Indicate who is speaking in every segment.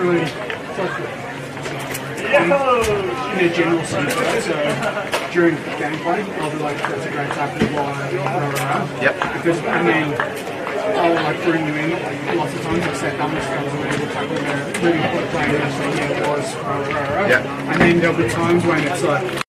Speaker 1: really, it's like in a general sense, right? So during gameplay, I'll be like, that's a great tackle, blah.
Speaker 2: Yep.
Speaker 1: Because, and then I'll like bring you in lots of times, except how much that was a really good tackle there, really put a play in and say, yeah, it was,
Speaker 2: Yep.
Speaker 1: And then there'll be times when it's like,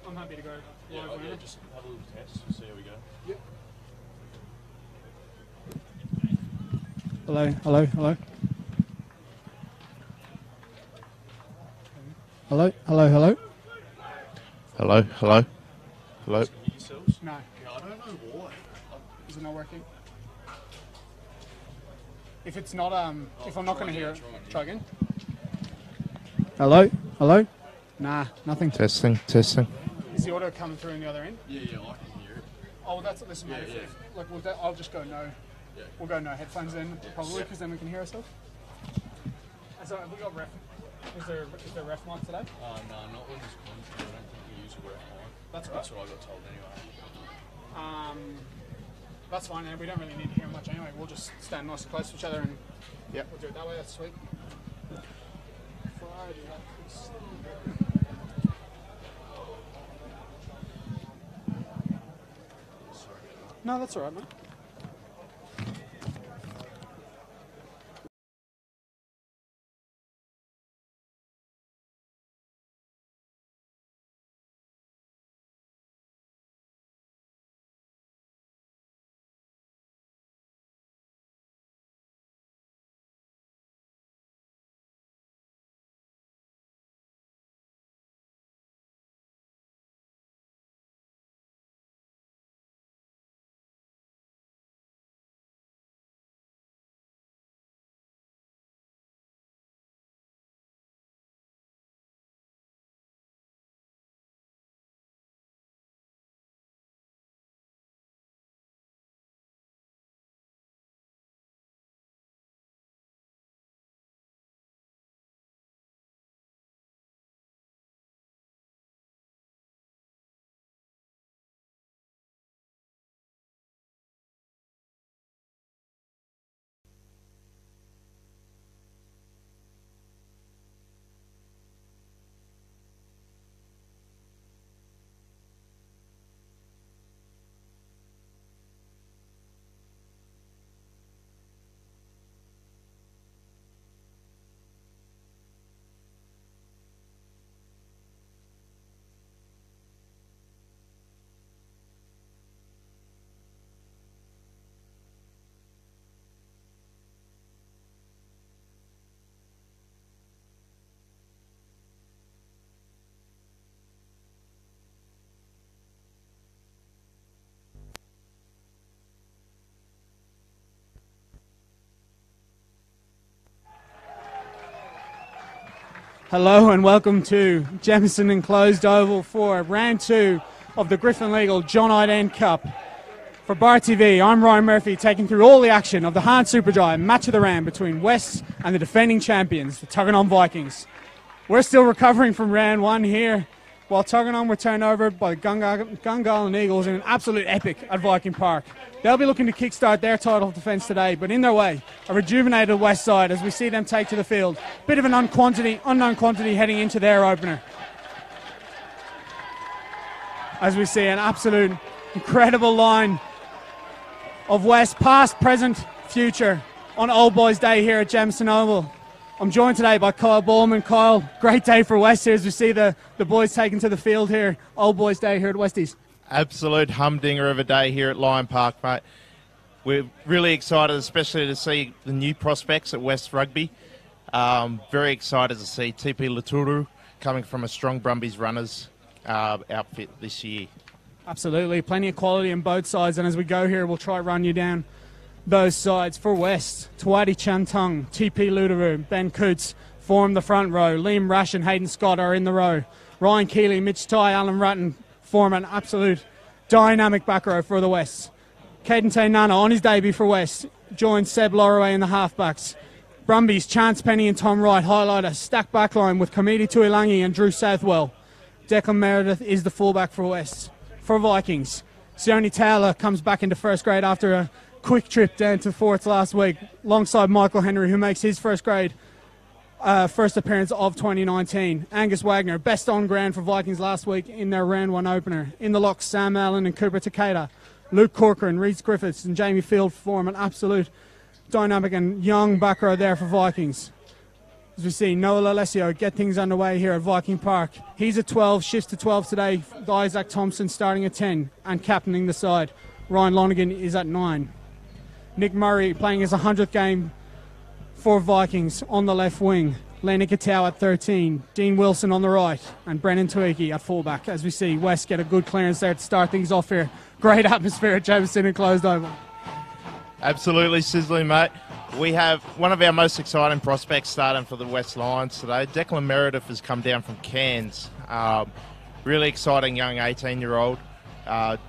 Speaker 1: I'm happy to go.
Speaker 3: Yeah, just have a little test, see how we go.
Speaker 1: Yep.
Speaker 4: Hello, hello, hello. Hello, hello, hello.
Speaker 2: Hello, hello, hello.
Speaker 3: Can you yourselves?
Speaker 1: No.
Speaker 3: Yeah, I don't know why.
Speaker 1: Is it not working? If it's not, if I'm not going to hear it, try again.
Speaker 4: Hello, hello. Nah, nothing.
Speaker 2: Testing, testing.
Speaker 1: Is the audio coming through on the other end?
Speaker 3: Yeah, I can hear it.
Speaker 1: Oh, well, that's what this is made.
Speaker 3: Yeah.
Speaker 1: Like, I'll just go no.
Speaker 3: Yeah.
Speaker 1: We'll go no headphones then, probably, because then we can hear ourselves. So, have we got ref? Is there ref mic today?
Speaker 3: No, not when this comes. I don't think we use a ref mic.
Speaker 1: That's right.
Speaker 3: That's what I got told anyway.
Speaker 1: That's fine, and we don't really need to hear much anyway. We'll just stand nice and close to each other and
Speaker 2: Yep.
Speaker 1: we'll do it that way. That's sweet. No, that's all right, mate.
Speaker 4: Hello and welcome to Jemison Enclosed Oval for round 2 of the Griffin Legal John I. Dent Cup. For Bar TV, I'm Ryan Murphy, taking through all the action of the Hahn Superdry match of the round between West and the defending champions, the Tuggeranong Vikings. We're still recovering from round 1 here, while Tuggeranong were turned over by the Gungahlin Eagles in an absolute epic at Viking Park. They'll be looking to kickstart their title defence today, but in their way, a rejuvenated West side as we see them take to the field. Bit of an unknown quantity heading into their opener. As we see an absolute incredible line of West, past, present, future, on Old Boys Day here at Jemison Oval. I'm joined today by Kyle Bowman. Kyle, great day for West here as we see the boys taking to the field here, Old Boys Day here at Westies.
Speaker 2: Absolute humdinger of a day here at Lion Park, mate. We're really excited, especially to see the new prospects at West Rugby. Very excited to see TP Laturu coming from a strong Brumbies runners outfit this year.
Speaker 4: Absolutely, plenty of quality on both sides, and as we go here, we'll try to run you down those sides. For West, Tawadi Chantung, TP Ludaru, Ben Coots form the front row. Liam Rash and Hayden Scott are in the row. Ryan Keeley, Mitch Ty, Alan Ratton form an absolute dynamic back row for the West. Caden Nana on his debut for West joins Seb Lorway in the halfbacks. Brumbies, Chance Penny and Tom Wright highlight a stacked backline with Kamiti Tuilangi and Drew Southwell. Declan Meredith is the fullback for West. For Vikings, Sione Taylor comes back into first grade after a quick trip down to Forts last week, alongside Michael Henry, who makes his first appearance of 2019. Angus Wagner, best on ground for Vikings last week in their round 1 opener. In the locks, Sam Allen and Cooper Takeda. Luke Corcoran, Reece Griffiths and Jamie Field form an absolute dynamic and young back row there for Vikings. As we see Noah Alessio get things underway here at Viking Park. He's at 12, shifts to 12 today. Isaac Thompson starting at 10 and captaining the side. Ryan Lonergan is at 9. Nick Murray playing his 100th game for Vikings on the left wing. Lenny Katau at 13. Dean Wilson on the right. And Brennan Tuiki at fullback. As we see West get a good clearance there to start things off here. Great atmosphere at Jemison Enclosed Oval.
Speaker 2: Absolutely sizzling, mate. We have one of our most exciting prospects starting for the West Lions today. Declan Meredith has come down from Cairns. Really exciting young 18-year-old.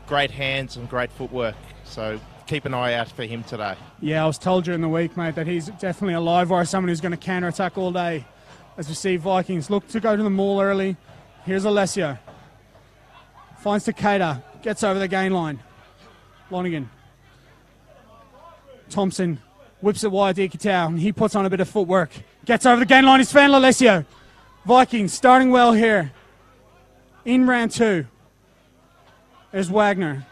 Speaker 2: Great hands and great footwork. So keep an eye out for him today. Yeah,
Speaker 4: I was told during the week, mate, that he's definitely a live wire, someone who's going to counter-attack all day. As we see Vikings look to go to the maul early. Here's Alessio. Finds Takeda. Gets over the gain line. Lonergan. Thompson whips it wide to Ikitau, and he puts on a bit of footwork. Gets over the gain line. He's found Alessio. Vikings starting well here in round 2. There's Wagner.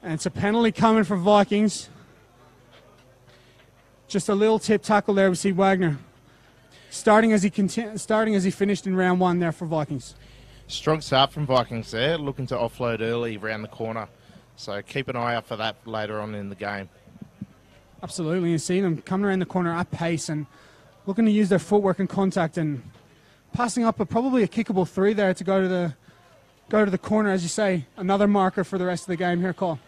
Speaker 4: And it's a penalty coming for Vikings. Just a little tip tackle there. We see Wagner starting as he finished in round 1 there for Vikings.
Speaker 2: Strong start from Vikings there, looking to offload early around the corner. So keep an eye out for that later on in the game.
Speaker 4: Absolutely, you see them coming around the corner at pace and looking to use their footwork and contact and passing up probably a kickable 3 there to go to the corner, as you say. Another marker for the rest of the game here, Cole.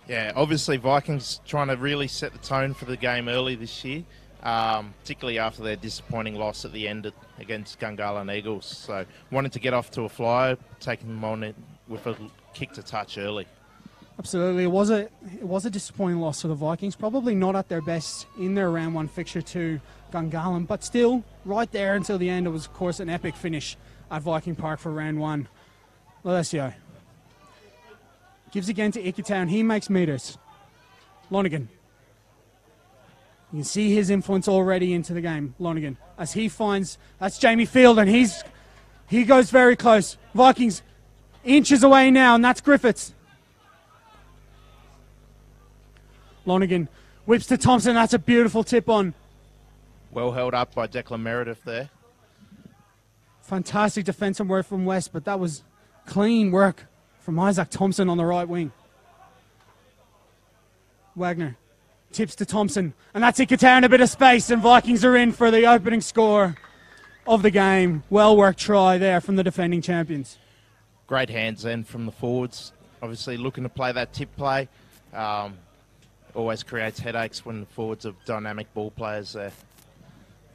Speaker 2: Yeah, obviously Vikings trying to really set the tone for the game early this year, particularly after their disappointing loss at the end against Gungahlin Eagles. So wanted to get off to a flyer, taking them on with a kick to touch early.
Speaker 4: Absolutely, it was a disappointing loss for the Vikings. Probably not at their best in their round 1 fixture to Gungahlin, but still right there until the end. It was, of course, an epic finish at Viking Park for round 1. Alessio gives again to Ikitown. He makes meters. Lonergan. You can see his influence already into the game. Lonergan, as he finds, that's Jamie Field, and he goes very close. Vikings inches away now, and that's Griffiths. Lonergan whips to Thompson. That's a beautiful tip on.
Speaker 2: Well held up by Declan Meredith there.
Speaker 4: Fantastic defensive work from West, but that was clean work from Isaac Thompson on the right wing. Wagner tips to Thompson, and that's Ikitau in a bit of space, and Vikings are in for the opening score of the game. Well worked try there from the defending champions.
Speaker 2: Great hands then from the forwards. Obviously looking to play that tip play. Always creates headaches when the forwards are dynamic ball players there.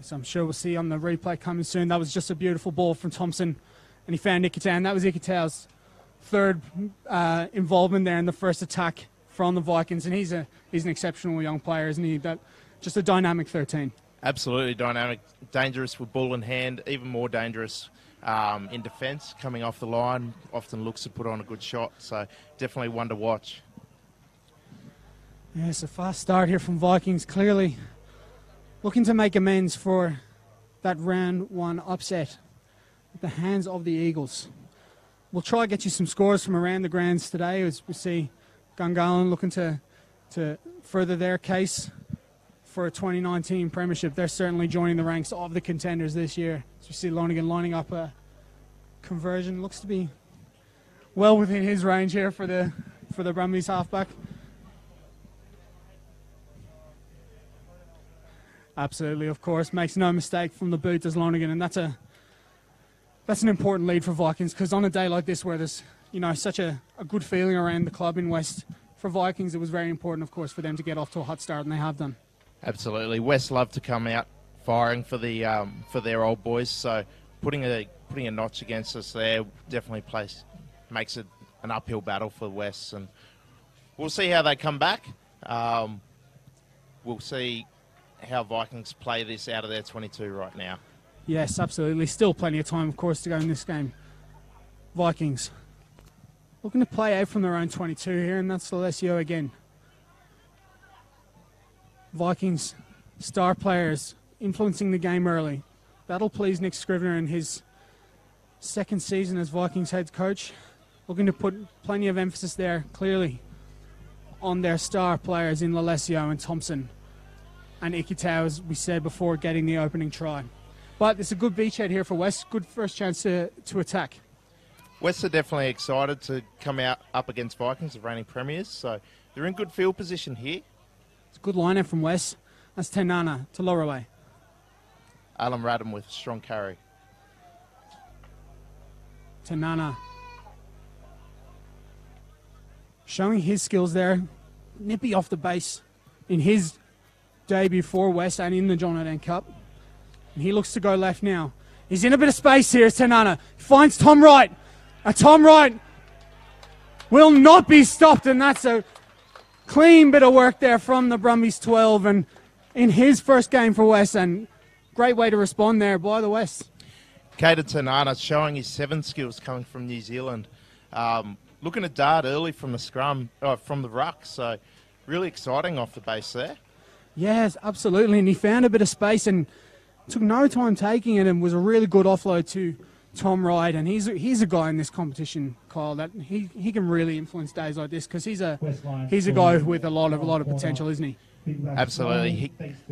Speaker 4: So I'm sure we'll see on the replay coming soon. That was just a beautiful ball from Thompson, and he found Ikitau, and that was Ikitau's third involvement there in the first attack from the Vikings, and he's an exceptional young player, isn't he? Just a dynamic 13.
Speaker 2: Absolutely dynamic, dangerous with ball in hand, even more dangerous in defence, coming off the line, often looks to put on a good shot, so definitely one to watch.
Speaker 4: Yes, a fast start here from Vikings, clearly looking to make amends for that round one upset at the hands of the Eagles. We'll try to get you some scores from around the grounds today as we see Gungahlin looking to further their case for a 2019 premiership. They're certainly joining the ranks of the contenders this year. As we see Lonergan lining up a conversion. Looks to be well within his range here for the Brumbies halfback. Absolutely, of course. Makes no mistake from the boot as Lonergan, and that's an important lead for Vikings, because on a day like this where there's such a good feeling around the club in West, for Vikings it was very important, of course, for them to get off to a hot start, and they have done.
Speaker 2: Absolutely. West love to come out firing for their old boys, so putting a notch against us there definitely makes it an uphill battle for West, and we'll see how they come back. We'll see how Vikings play this out of their 22 right now.
Speaker 4: Yes, absolutely. Still plenty of time, of course, to go in this game. Vikings looking to play out from their own 22 here, and that's Alessio again. Vikings star players influencing the game early. That'll please Nick Scrivener in his second season as Vikings head coach. Looking to put plenty of emphasis there, clearly, on their star players in Alessio and Thompson. And Ikitau, as we said before, getting the opening try. But it's a good beachhead here for West. Good first chance to attack.
Speaker 2: West are definitely excited to come out up against Vikings, the reigning premiers, so they're in good field position here.
Speaker 4: It's a good line-out from West. That's Tenana to Loraway.
Speaker 2: Alan Radham with a strong carry.
Speaker 4: Tenana showing his skills there. Nippy off the base in his debut for West and in the John O'Dane Cup. And he looks to go left now. He's in a bit of space here. Tenana finds Tom Wright. Tom Wright will not be stopped, and that's a clean bit of work there from the Brumbies 12, and in his first game for West, and great way to respond there by the West.
Speaker 2: Caden Tenana showing his 7 skills coming from New Zealand. Looking at dart early from the scrum, from the ruck, so really exciting off the base there.
Speaker 4: Yes, absolutely, and he found a bit of space and took no time taking it, and was a really good offload to Tom Wright, and he's a guy in this competition, Kyle, that he can really influence days like this, because he's a guy with a lot of potential, isn't he?
Speaker 2: Absolutely. He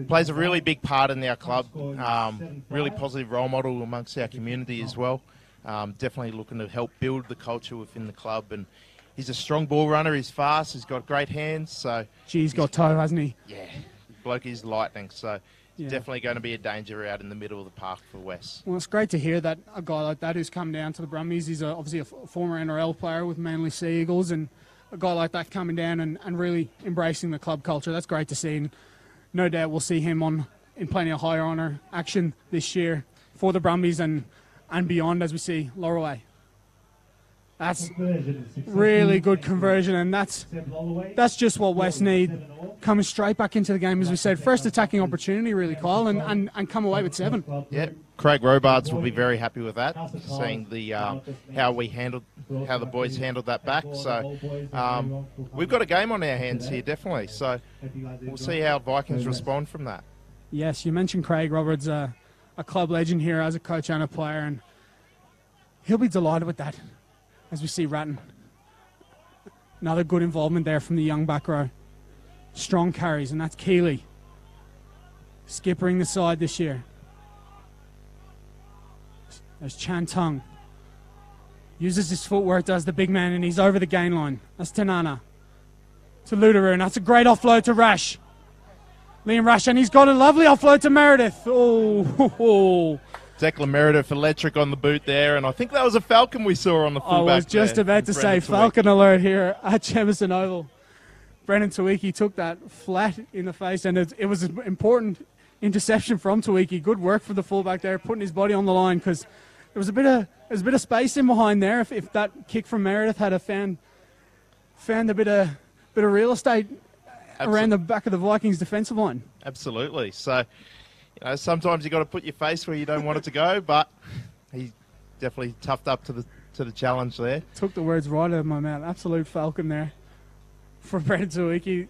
Speaker 2: plays a really big part in our club, really positive role model amongst our community as well. Definitely looking to help build the culture within the club, and he's a strong ball runner, he's fast, he's got great hands. So
Speaker 4: he's got toe, hasn't he?
Speaker 2: Yeah, bloke is lightning, so definitely going to be a danger out in the middle of the park for West.
Speaker 4: Well, it's great to hear that a guy like that who's come down to the Brumbies, he's obviously a former NRL player with Manly Sea Eagles, and a guy like that coming down and really embracing the club culture. That's great to see, and no doubt we'll see him in plenty of higher honour action this year for the Brumbies and beyond, as we see Loraway. That's really good conversion, and that's just what West need. Coming straight back into the game, as we said. First attacking opportunity, really, Kyle, and come away with 7.
Speaker 2: Yeah, Craig Robards will be very happy with that, seeing the how the boys handled that back. So we've got a game on our hands here, definitely. So we'll see how Vikings respond from that.
Speaker 4: Yes, you mentioned Craig Roberts, a club legend here as a coach and a player, and he'll be delighted with that. As we see Ratton. Another good involvement there from the young back row. Strong carries, and that's Keeley. Skippering the side this year. There's Chan Tung. Uses his footwork, does the big man, and he's over the gain line. That's Tenana. To Ludaroo, and that's a great offload to Rash. Liam Rash, and he's got a lovely offload to Meredith. Oh,
Speaker 2: Declan Meredith electric on the boot there, and I think that was a Falcon we saw on the fullback.
Speaker 4: I was just about to say Falcon alert here at Jemison Oval. Brendan Tuiki took that flat in the face, and it was important interception from Tuiki. Good work for the fullback there, putting his body on the line, because there was a bit of space in behind there. If that kick from Meredith had found a bit of real estate around the back of the Vikings defensive line.
Speaker 2: Absolutely. So, sometimes you got to put your face where you don't want it to go, but he definitely toughed up to the challenge there.
Speaker 4: Took the words right out of my mouth. Absolute falcon there for Brendan Tuiki.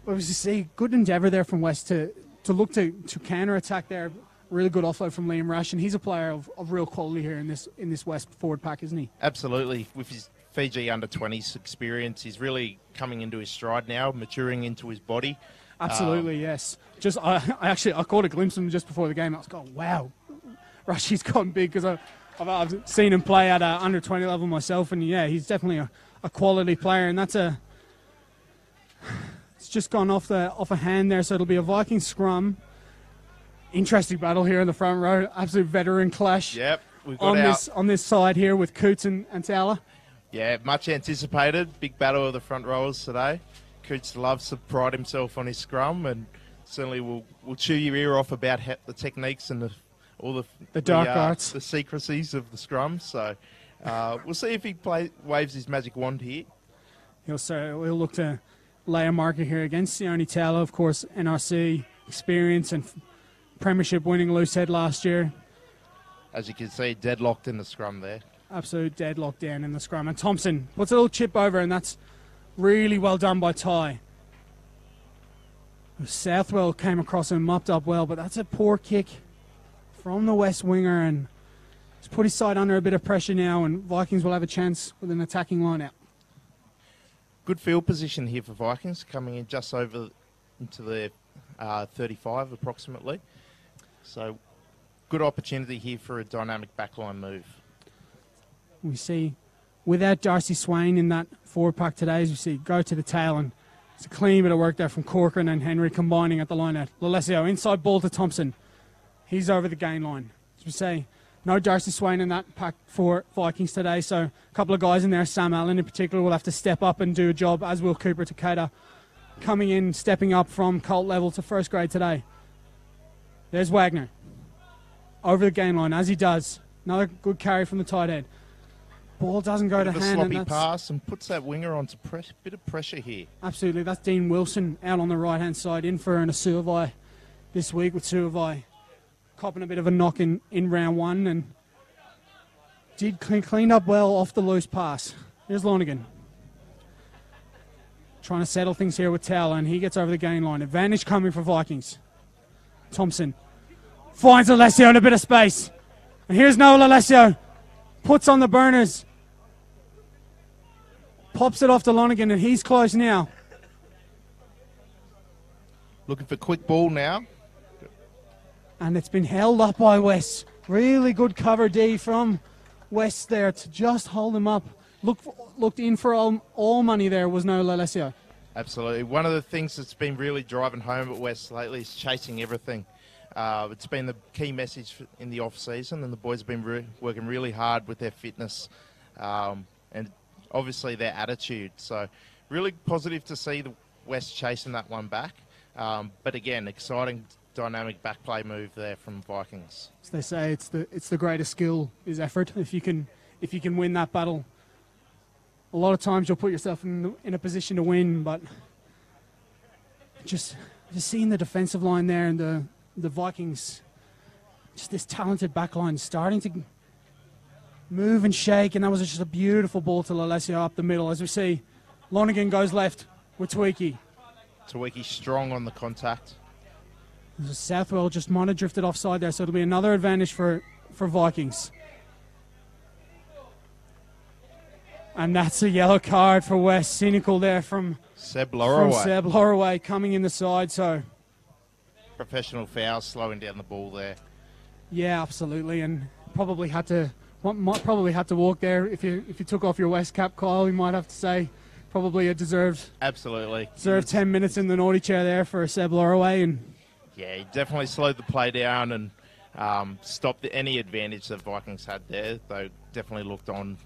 Speaker 4: Obviously, see good endeavour there from West to look to counter attack there. Really good offload from Liam Rash, and he's a player of real quality here in this West forward pack, isn't he?
Speaker 2: Absolutely. With his Fiji under-20s experience, he's really coming into his stride now, maturing into his body.
Speaker 4: Absolutely, yes. Just I caught a glimpse of him just before the game. I was going, wow, Rashi's gotten big, because I've seen him play at under 20 level myself, and yeah, he's definitely a quality player, and it's just gone off a hand there, so it'll be a Viking scrum. Interesting battle here in the front row. Absolute veteran clash.
Speaker 2: Yep, we've got
Speaker 4: on this side here with Coots and Towler.
Speaker 2: Yeah, much anticipated. Big battle of the front rowers today. Coots loves to pride himself on his scrum, and certainly will chew your ear off about the techniques and all the
Speaker 4: dark arts,
Speaker 2: the secrecies of the scrum. So we'll see if he waves his magic wand here.
Speaker 4: He'll look to lay a marker here against Sione Towler, of course, NRC experience and premiership winning loosehead last year.
Speaker 2: As you can see, deadlocked in the scrum there.
Speaker 4: Absolute deadlock down in the scrum. And Thompson puts a little chip over, and that's really well done by Ty. Southwell came across and mopped up well, but that's a poor kick from the West winger, and he's put his side under a bit of pressure now, and Vikings will have a chance with an attacking line out.
Speaker 2: Good field position here for Vikings, coming in just over into the 35 approximately. So good opportunity here for a dynamic backline move.
Speaker 4: We see, without Darcy Swain in that forward pack today, as we see, go to the tail, and it's a clean bit of work there from Corcoran and Henry combining at the line out. Lalesio, inside ball to Thompson. He's over the gain line. As we say, no Darcy Swain in that pack for Vikings today, so a couple of guys in there, Sam Allen in particular, will have to step up and do a job, as will Cooper Takeda, coming in, stepping up from cult level to first grade today. There's Wagner. Over the gain line, as he does. Another good carry from the tight end. Ball doesn't go to hand.
Speaker 2: Sloppy pass and puts that winger onto bit of pressure here.
Speaker 4: Absolutely. That's Dean Wilson out on the right-hand side, in for an Asuavai this week, with Suavai copping a bit of a knock in round one, and did clean up well off the loose pass. Here's Lonergan. Trying to settle things here with Towler, and he gets over the gain line. Advantage coming for Vikings. Thompson finds Alessio in a bit of space. And here's Noel Alessio. Puts on the burners. Pops it off to Lonergan, and he's close now.
Speaker 2: Looking for quick ball now.
Speaker 4: And it's been held up by West. Really good cover D from West there to just hold him up. Looked in for all money there was Noel Alessio.
Speaker 2: Absolutely. One of the things that's been really driving home at West lately is chasing everything. It's been the key message in the off-season, and the boys have been working really hard with their fitness and obviously their attitude. So really positive to see the West chasing that one back. But again, exciting, dynamic back play move there from Vikings.
Speaker 4: As they say, it's the greatest skill is effort. If you can win that battle, a lot of times you'll put yourself in a position to win. But just seeing the defensive line there and the Vikings, just this talented back line starting to move and shake, and that was just a beautiful ball to Lalesio up the middle. As we see, Lonergan goes left with Tuiki.
Speaker 2: Tuiki strong on the contact.
Speaker 4: Southwell just might have drifted offside there, so it'll be another advantage for Vikings. And that's a yellow card for West. Cynical there from
Speaker 2: Seb Loraway
Speaker 4: coming in the side, so
Speaker 2: professional foul, slowing down the ball there.
Speaker 4: Yeah, absolutely, and probably had to walk there. If you took off your West cap, Kyle, you might have to say probably a deserved 10 minutes in the naughty chair there for Seb Loraway. And
Speaker 2: yeah, he definitely slowed the play down and stopped any advantage that Vikings had there. They definitely looked on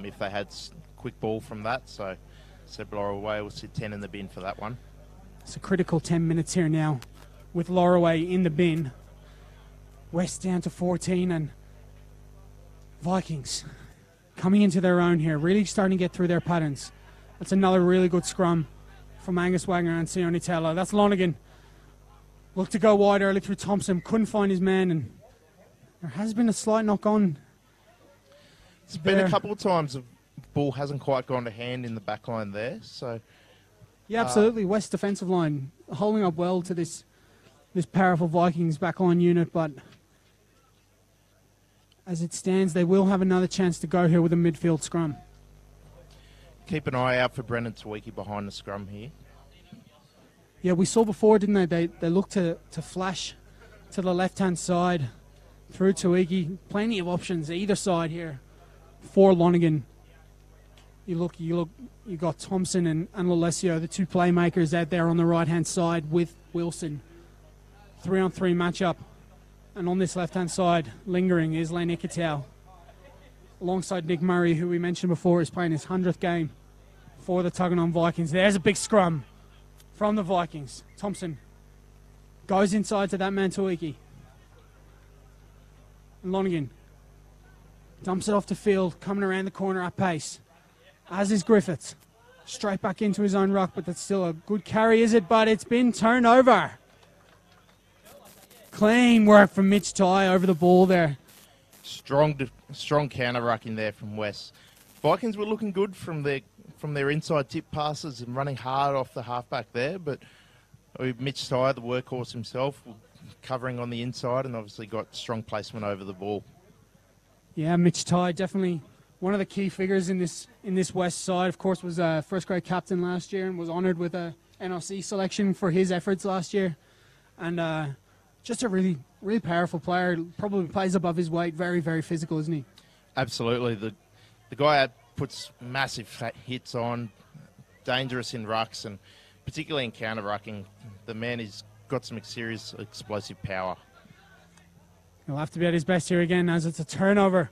Speaker 2: if they had quick ball from that. So Seb Loraway will sit 10 in the bin for that one.
Speaker 4: It's a critical 10 minutes here now with Lorraway in the bin. West down to 14, and Vikings coming into their own here, really starting to get through their patterns. That's another really good scrum from Angus Wagner and Sione Taylor. That's Lonergan. Looked to go wide early through Thompson, couldn't find his man, and there has been a slight knock on.
Speaker 2: It's been a couple of times the ball hasn't quite gone to hand in the back line there. So
Speaker 4: yeah, absolutely. West defensive line holding up well to this powerful Vikings backline unit, but as it stands, they will have another chance to go here with a midfield scrum.
Speaker 2: Keep an eye out for Brendan Tawiki behind the scrum here.
Speaker 4: Yeah, we saw before, didn't they? They looked to flash to the left-hand side through Tawiki. Plenty of options either side here for Lonergan. You got Thompson and Lalesio, the two playmakers out there on the right-hand side with Wilson. 3-on-3 matchup. And on this left-hand side, lingering, is Len Ikitau. Alongside Nick Murray, who we mentioned before is playing his 100th game for the Tuggeranong Vikings. There's a big scrum from the Vikings. Thompson goes inside to that man, Tawiki. And Lonergan dumps it off the field, coming around the corner at pace. As is Griffiths. Straight back into his own ruck, but that's still a good carry, is it? But it's been turned over. Clean work from Mitch Ty over the ball there.
Speaker 2: Strong counter rucking there from West. Vikings were looking good from their inside tip passes and running hard off the halfback there, but Mitch Ty, the workhorse himself, covering on the inside and obviously got strong placement over the ball.
Speaker 4: Yeah, Mitch Ty, definitely one of the key figures in this West side. Of course, was a first grade captain last year and was honoured with a NRC selection for his efforts last year. And just a really, really powerful player. Probably plays above his weight. Very, very physical, isn't he?
Speaker 2: Absolutely. The guy puts massive hits on, dangerous in rucks, and particularly in counter rucking. The man has got some serious explosive power.
Speaker 4: He'll have to be at his best here again, as it's a turnover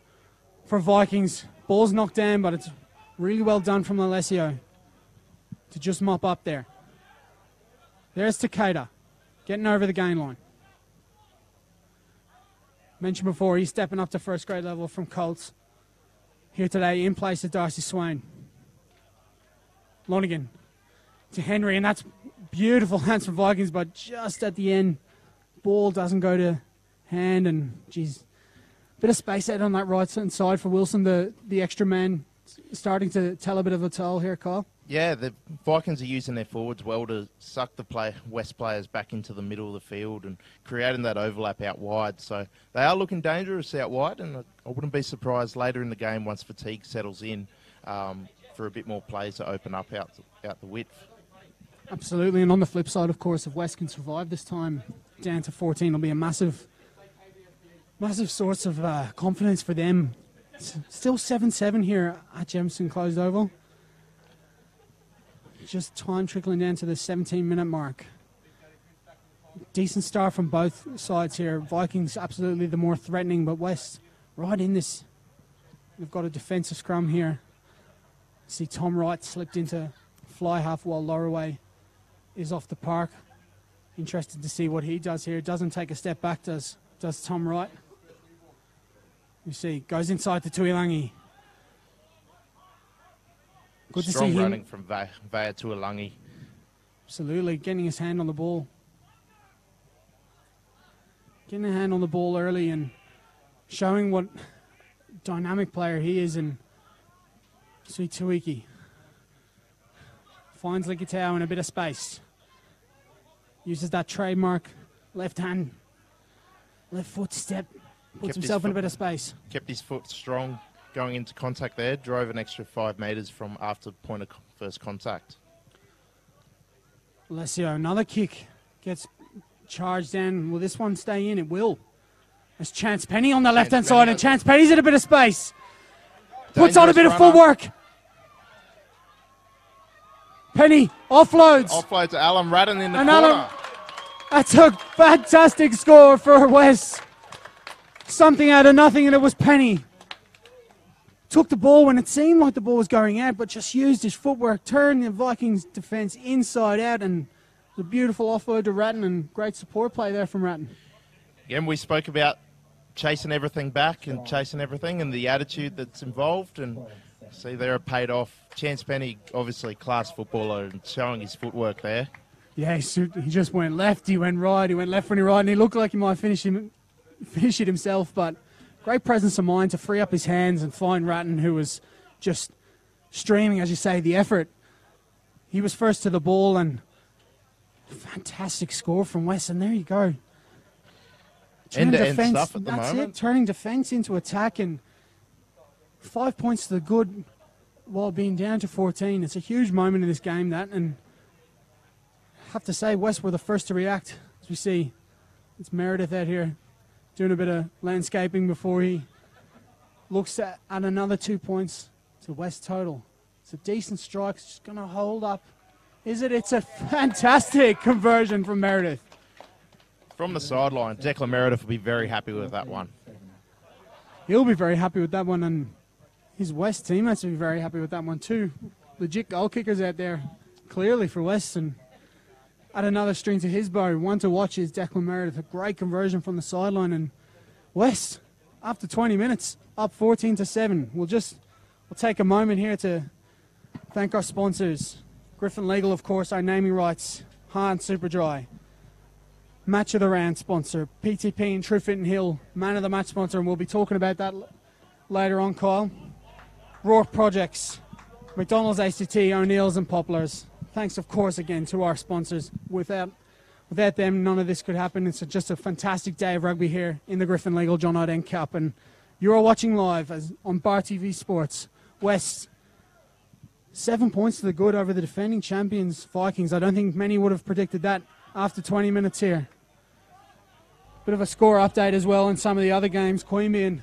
Speaker 4: for Vikings. Ball's knocked down, but it's really well done from Alessio to just mop up there. There's Takeda getting over the gain line. Mentioned before, he's stepping up to first grade level from Colts. Here today, in place of Darcy Swain. Lonergan to Henry, and that's beautiful hands from Vikings, but just at the end, ball doesn't go to hand, and geez, bit of space out on that right side for Wilson, the extra man, starting to tell a bit of a toll here, Kyle.
Speaker 2: Yeah, the Vikings are using their forwards well to suck the West players back into the middle of the field and creating that overlap out wide. So they are looking dangerous out wide, and I wouldn't be surprised later in the game once fatigue settles in for a bit more plays to open up out the width.
Speaker 4: Absolutely, and on the flip side, of course, if West can survive this time down to 14, it'll be a massive source of confidence for them. It's still 7-7 here at Jemison Closed Oval. Just time trickling down to the 17-minute mark. Decent start from both sides here. Vikings absolutely the more threatening, but West right in this. They've got a defensive scrum here. See Tom Wright slipped into fly half while Lorraway is off the park. Interested to see what he does here. Doesn't take a step back, does Tom Wright. You see, goes inside to Tuilangi. Good to see him.
Speaker 2: Strong running from Vaya Tuilangi.
Speaker 4: Absolutely, getting his hand on the ball. Getting a hand on the ball early and showing what dynamic player he is. And see Tuiki finds Likitau in a bit of space. Uses that trademark left foot step. Puts himself in a bit of space.
Speaker 2: Kept his foot strong going into contact there. Drove an extra 5 metres from after point of first contact.
Speaker 4: Alessio, another kick. Gets charged down. Will this one stay in? It will. There's Chance Penny on the left-hand side, and Chance Penny's in a bit of space. Puts on a bit of footwork. Penny offloads.
Speaker 2: Offloads to Alan Radden in the corner.
Speaker 4: That's a fantastic score for West. Something out of nothing, and it was Penny. Took the ball when it seemed like the ball was going out, but just used his footwork, turned the Vikings defence inside out, and a beautiful offload to Ratton and great support play there from Ratton.
Speaker 2: Again, we spoke about chasing everything back and chasing everything and the attitude that's involved, and see there it paid off. Chance Penny, obviously class footballer and showing his footwork there.
Speaker 4: Yeah, he just went left, he went right, he went left when he right, and he looked like he might finish it himself, but great presence of mind to free up his hands and find Ratton, who was just streaming, as you say, the effort. He was first to the ball, and fantastic score from West, and there you go.
Speaker 2: End-to-end stuff at the
Speaker 4: That's
Speaker 2: moment.
Speaker 4: it, turning defence into attack, and 5 points to the good while being down to 14. It's a huge moment in this game, that, and I have to say West were the first to react. As we see, it's Meredith out here doing a bit of landscaping before he looks at another 2 points to West total. It's a decent strike. It's just going to hold up. Is it? It's a fantastic conversion from Meredith.
Speaker 2: From the sideline, Declan Meredith will be very happy with that one.
Speaker 4: He'll be very happy with that one, and his West teammates will be very happy with that one too. Legit goal kickers out there, clearly for West, and add another string to his bow. One to watch is Declan Meredith. A great conversion from the sideline, and West, after 20 minutes, up 14-7. We'll take a moment here to thank our sponsors. Griffin Legal, of course, our naming rights. Hahn Superdry. Match of the round sponsor. PTP and True Fit and Hill, man of the match sponsor, and we'll be talking about that later on, Kyle. Rourke Projects. McDonald's ACT, O'Neill's and Poplars. Thanks, of course, again to our sponsors. Without them, none of this could happen. It's just a fantastic day of rugby here in the Griffin Legal John O'Dent Cup, and you are watching live on Bar TV Sports. West, 7 points to the good over the defending champions Vikings. I don't think many would have predicted that after 20 minutes here. Bit of a score update as well in some of the other games. Queanbeyan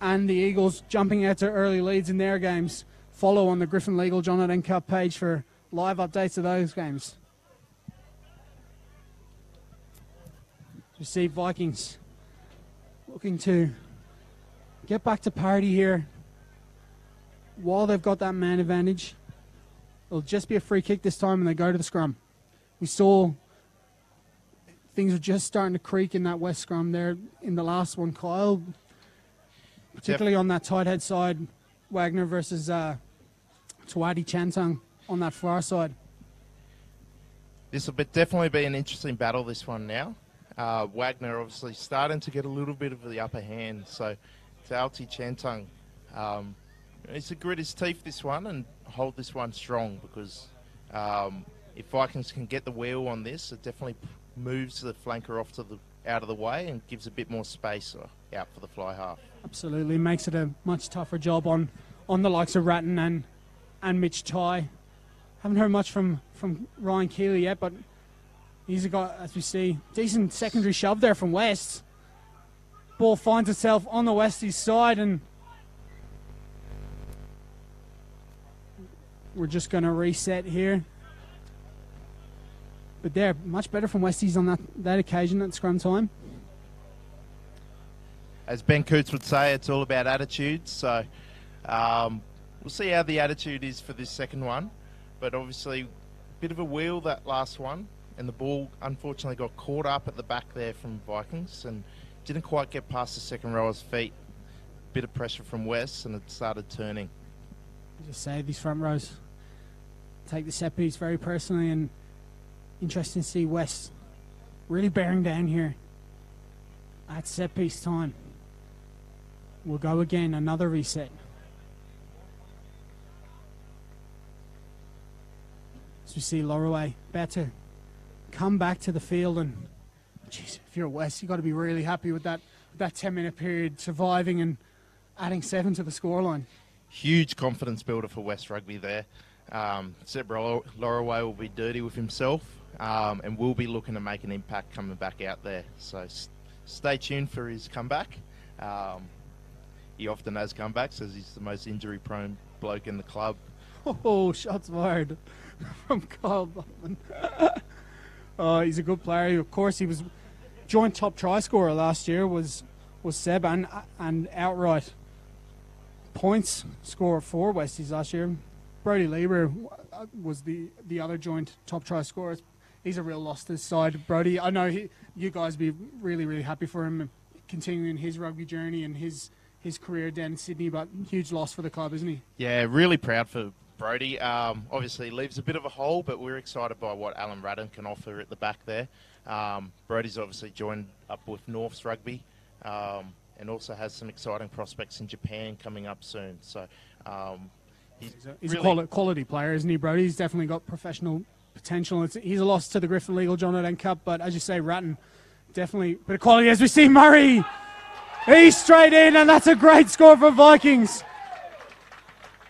Speaker 4: and the Eagles jumping out to early leads in their games. Follow on the Griffin Legal John O'Dent Cup page for live updates of those games. You see Vikings looking to get back to parity here while they've got that man advantage. It'll just be a free kick this time and they go to the scrum. We saw things are just starting to creak in that West scrum there in the last one, Kyle. Particularly on that tight head side, Wagner versus Tawadi Chantung on that far side.
Speaker 2: This will definitely be an interesting battle, this one now. Wagner obviously starting to get a little bit of the upper hand, so Tawadi Chantung needs to grit his teeth this one and hold this one strong, because if Vikings can get the wheel on this, it definitely moves the flanker off to out of the way and gives a bit more space out for the fly half. Absolutely,
Speaker 4: makes it a much tougher job on the likes of Ratton and Mitch Ty. Haven't heard much from Ryan Keeley yet, but he's got, as we see, decent secondary shove there from West. Ball finds itself on the Westies side, and we're just going to reset here. But they're much better from Westies on that occasion at scrum time.
Speaker 2: As Ben Coots would say, it's all about attitude. So we'll see how the attitude is for this second one. But obviously, a bit of a wheel that last one. And the ball, unfortunately, got caught up at the back there from Vikings and didn't quite get past the second rower's feet. Bit of pressure from West, and it started turning.
Speaker 4: Just say these front rows take the set piece very personally, and interesting to see West really bearing down here at set piece time. We'll go again, another reset. As we see Lorway about to come back to the field, and geez, if you're West, you've got to be really happy with that 10-minute period, surviving and adding 7 to the scoreline.
Speaker 2: Huge confidence builder for West Rugby there. Seb Lorway will be dirty with himself, and will be looking to make an impact coming back out there. So stay tuned for his comeback. He often has comebacks, as he's the most injury-prone bloke in the club.
Speaker 4: Oh, shots fired from Kyle Buckman. Oh, he's a good player. Of course, he was joint top try scorer last year, was Seb, and outright points scorer for Westies last year. Brody Lieber was the other joint top try scorer. he's a real loss to this side, Brody. I know you guys be really, really happy for him continuing his rugby journey and his career down in Sydney, but huge loss for the club, isn't he?
Speaker 2: Yeah, really proud for Brody. Obviously leaves a bit of a hole, but we're excited by what Alan Radden can offer at the back there. Brody's obviously joined up with North's Rugby, and also has some exciting prospects in Japan coming up soon. So
Speaker 4: He's
Speaker 2: really
Speaker 4: a quality player, isn't he, Brody? He's definitely got professional potential. He's a loss to the Griffin Legal John O'Dent Cup, but as you say, Ratton, definitely a bit of quality. As we see Murray, he's straight in, and that's a great score for Vikings.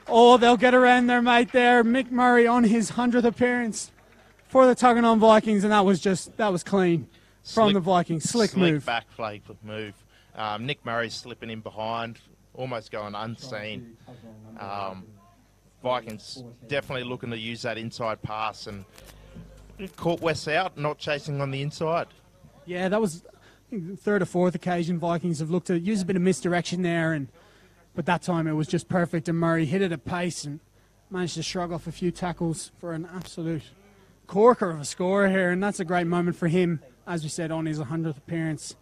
Speaker 4: Oh, they'll get around their mate there. Mick Murray on his 100th appearance for the Tuggeranong Vikings, and that was clean from the Vikings. Slick move.
Speaker 2: back play move. Nick Murray's slipping in behind, almost going unseen. Vikings definitely looking to use that inside pass and caught West out, not chasing on the inside.
Speaker 4: Yeah, that was I think, the third or fourth occasion Vikings have looked to use a bit of misdirection there, but that time it was just perfect, and Murray hit it at pace and managed to shrug off a few tackles for an absolute corker of a score here, and that's a great moment for him, as we said, on his 100th appearance.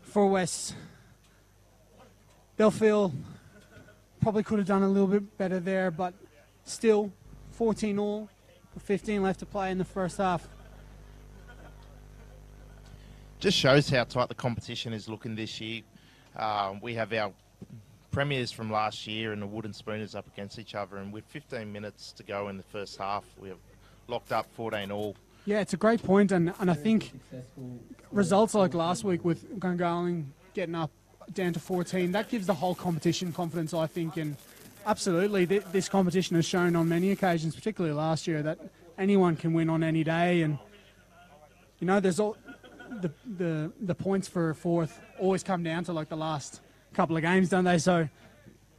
Speaker 4: For West, they'll feel probably could have done a little bit better there, but still 14-all, 15 left to play in the first half.
Speaker 2: Just shows how tight the competition is looking this year. We have our premiers from last year and the Wooden Spooners up against each other, and with 15 minutes to go in the first half, we have locked up 14-all.
Speaker 4: Yeah, it's a great point, and I think results like last week with Gungahlin getting up down to 14, that gives the whole competition confidence, I think, and absolutely this competition has shown on many occasions, particularly last year, that anyone can win on any day, and you know, there's all the points for fourth always come down to like the last couple of games, don't they? So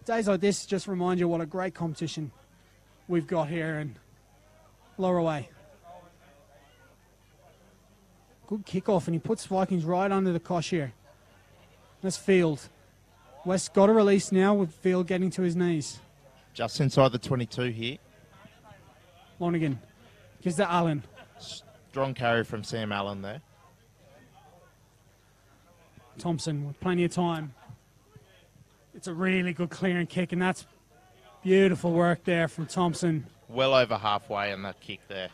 Speaker 4: days like this just remind you what a great competition we've got here, and lower away. Good kickoff, and he puts Vikings right under the cosh here. That's Field. West got a release now with Field getting to his knees.
Speaker 2: Just inside the 22 here.
Speaker 4: Lonergan gives to Allen.
Speaker 2: Strong carry from Sam Allen there.
Speaker 4: Thompson with plenty of time. It's a really good clearing kick, and that's beautiful work there from Thompson.
Speaker 2: Well over halfway on that kick there.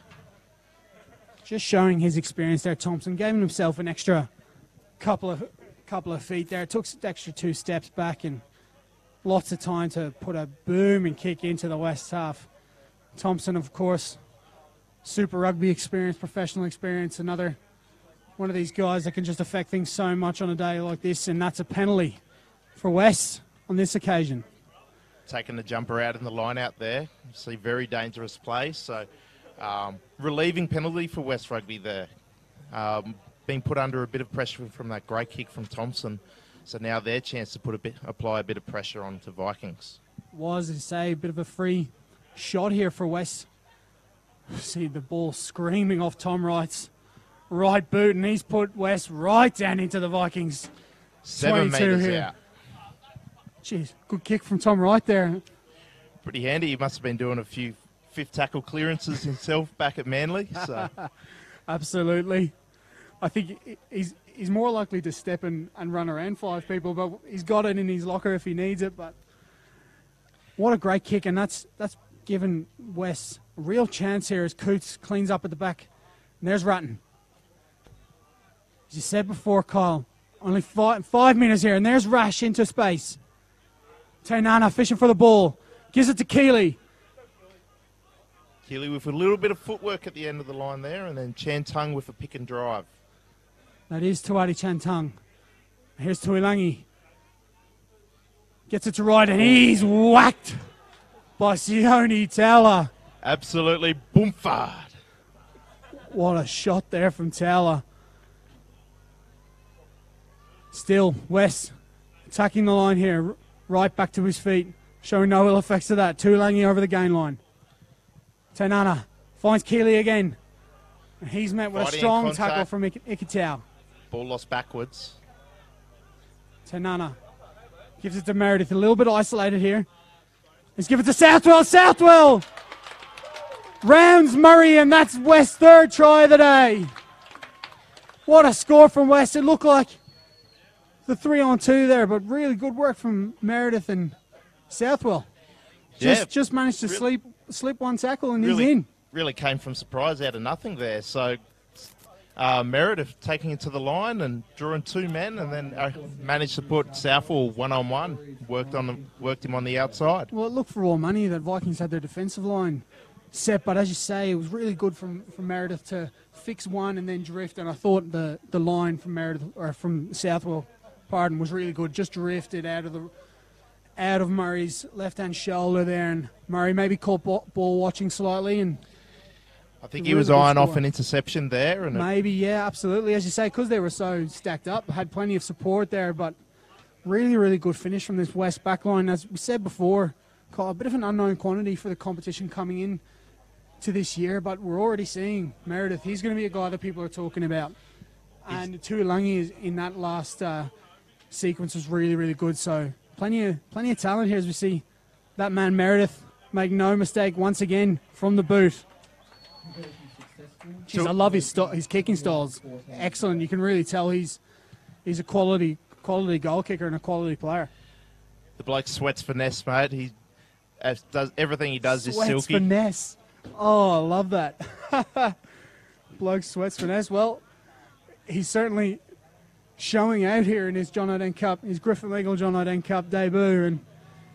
Speaker 4: Just showing his experience there, Thompson. Gave himself an extra couple of feet there. Took the extra 2 steps back, and lots of time to put a booming kick into the West half. Thompson, of course, Super Rugby experience, professional experience, another one of these guys that can just affect things so much on a day like this, and that's a penalty for West on this occasion.
Speaker 2: Taking the jumper out in the line out there. See, very dangerous play. So, relieving penalty for West Rugby there. Being put under a bit of pressure from that great kick from Thompson. So now their chance to apply a bit of pressure on to Vikings.
Speaker 4: Was, as you say, a bit of a free shot here for West. See the ball screaming off Tom Wright's right boot, and he's put West right down into the Vikings.
Speaker 2: 7 metres
Speaker 4: here.
Speaker 2: out.
Speaker 4: Jeez, good kick from Tom Wright there.
Speaker 2: Pretty handy. He must have been doing a few fifth tackle clearances himself back at Manly. So.
Speaker 4: Absolutely. I think he's more likely to step and run around 5 people, but he's got it in his locker if he needs it. But what a great kick, and that's given West a real chance here as Coots cleans up at the back. And there's Ratton. As you said before, Kyle, only 5 minutes here, and there's Rash into space. Tainana fishing for the ball. Gives it to Keeley.
Speaker 2: Keeley with a little bit of footwork at the end of the line there, and then Chan Tung with a pick and drive.
Speaker 4: That is Tuati Chantung. Here's Tuilangi. Gets it to right, and he's whacked by Sione Towler.
Speaker 2: Absolutely boomfard.
Speaker 4: What a shot there from Towler. Still, West attacking the line here. Right back to his feet. Showing no ill effects of that. Tuilangi over the gain line. Tainana finds Keeley again. He's met with a strong tackle from Ikitau.
Speaker 2: Ball lost backwards.
Speaker 4: Tainana gives it to Meredith. A little bit isolated here. Let's give it to Southwell. Southwell rounds Murray, and that's West's third try of the day. What a score from West. It looked like the 3-on-2 there, but really good work from Meredith and Southwell. Just managed to slip one tackle and he's in.
Speaker 2: Really came from surprise out of nothing there. So Meredith taking it to the line and drawing 2 men, and then managed to put Southwell 1-on-1. Worked him on the outside.
Speaker 4: Well, it looked for all money that Vikings had their defensive line set, but as you say, it was really good from Meredith to fix one and then drift. And I thought the line from Meredith or from Southwell, was really good. Just drifted out of Murray's left-hand shoulder there, and Murray maybe caught ball watching slightly, and
Speaker 2: I think he was eyeing off an interception there. And
Speaker 4: maybe, yeah, absolutely. As you say, because they were so stacked up, had plenty of support there, but really, really good finish from this West back line. As we said before, a bit of an unknown quantity for the competition coming in to this year, but we're already seeing Meredith. He's going to be a guy that people are talking about. And Tuolangi is in that last sequence was really, really good. So plenty of talent here as we see that man Meredith make no mistake once again from the boot. Jeez, I love his kicking styles. Excellent. You can really tell he's a quality goal kicker and a quality player.
Speaker 2: The bloke sweats finesse, mate. He does everything he does is silky.
Speaker 4: Sweats finesse. Oh, I love that. Bloke sweats finesse. Well, he's certainly showing out here in his John O'Dent Cup, his Griffin Legal John O'Dent Cup debut, and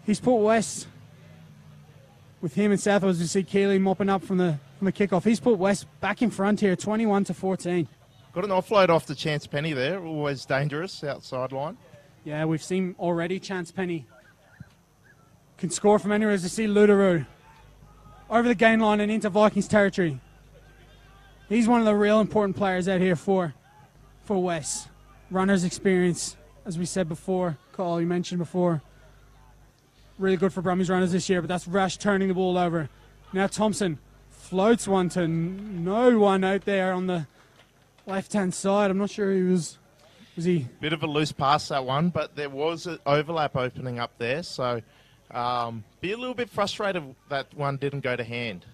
Speaker 4: he's put West with him and Southwell, as we see Keeley mopping up from the kickoff. He's put West back in front here, 21-14.
Speaker 2: Got an offload off to Chance Penny there, always dangerous outside line.
Speaker 4: Yeah, we've seen already Chance Penny can score from anywhere, as we see Ludaroo over the gain line and into Vikings territory. He's one of the real important players out here for West. Runner's experience, as we said before, Carl, you mentioned before. Really good for Brummies runners this year, but that's Rash turning the ball over. Now Thompson floats one to no one out there on the left-hand side. I'm not sure was he...
Speaker 2: Bit of a loose pass, that one, but there was an overlap opening up there, so be a little bit frustrated that one didn't go to hand.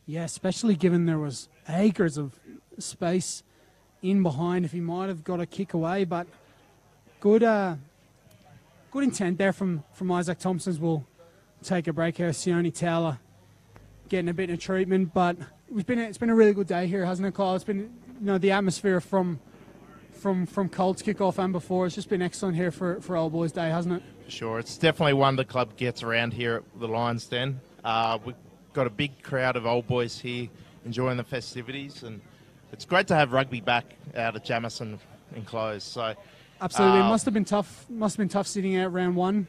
Speaker 4: Yeah, especially given there was acres of space in behind. If he might have got a kick away, but good intent there from Isaac Thompson's. We'll take a break here. Sione Towler getting a bit of treatment, but it's been a really good day here, hasn't it, Kyle? It's been, the atmosphere from Colts kickoff and before. It's just been excellent here for Old Boys Day, hasn't it?
Speaker 2: Sure, it's definitely one the club gets around here at the Lions Den. We've got a big crowd of old boys here enjoying the festivities, and it's great to have rugby back out of Jamison enclosed. So
Speaker 4: absolutely, it must have been tough sitting out round one,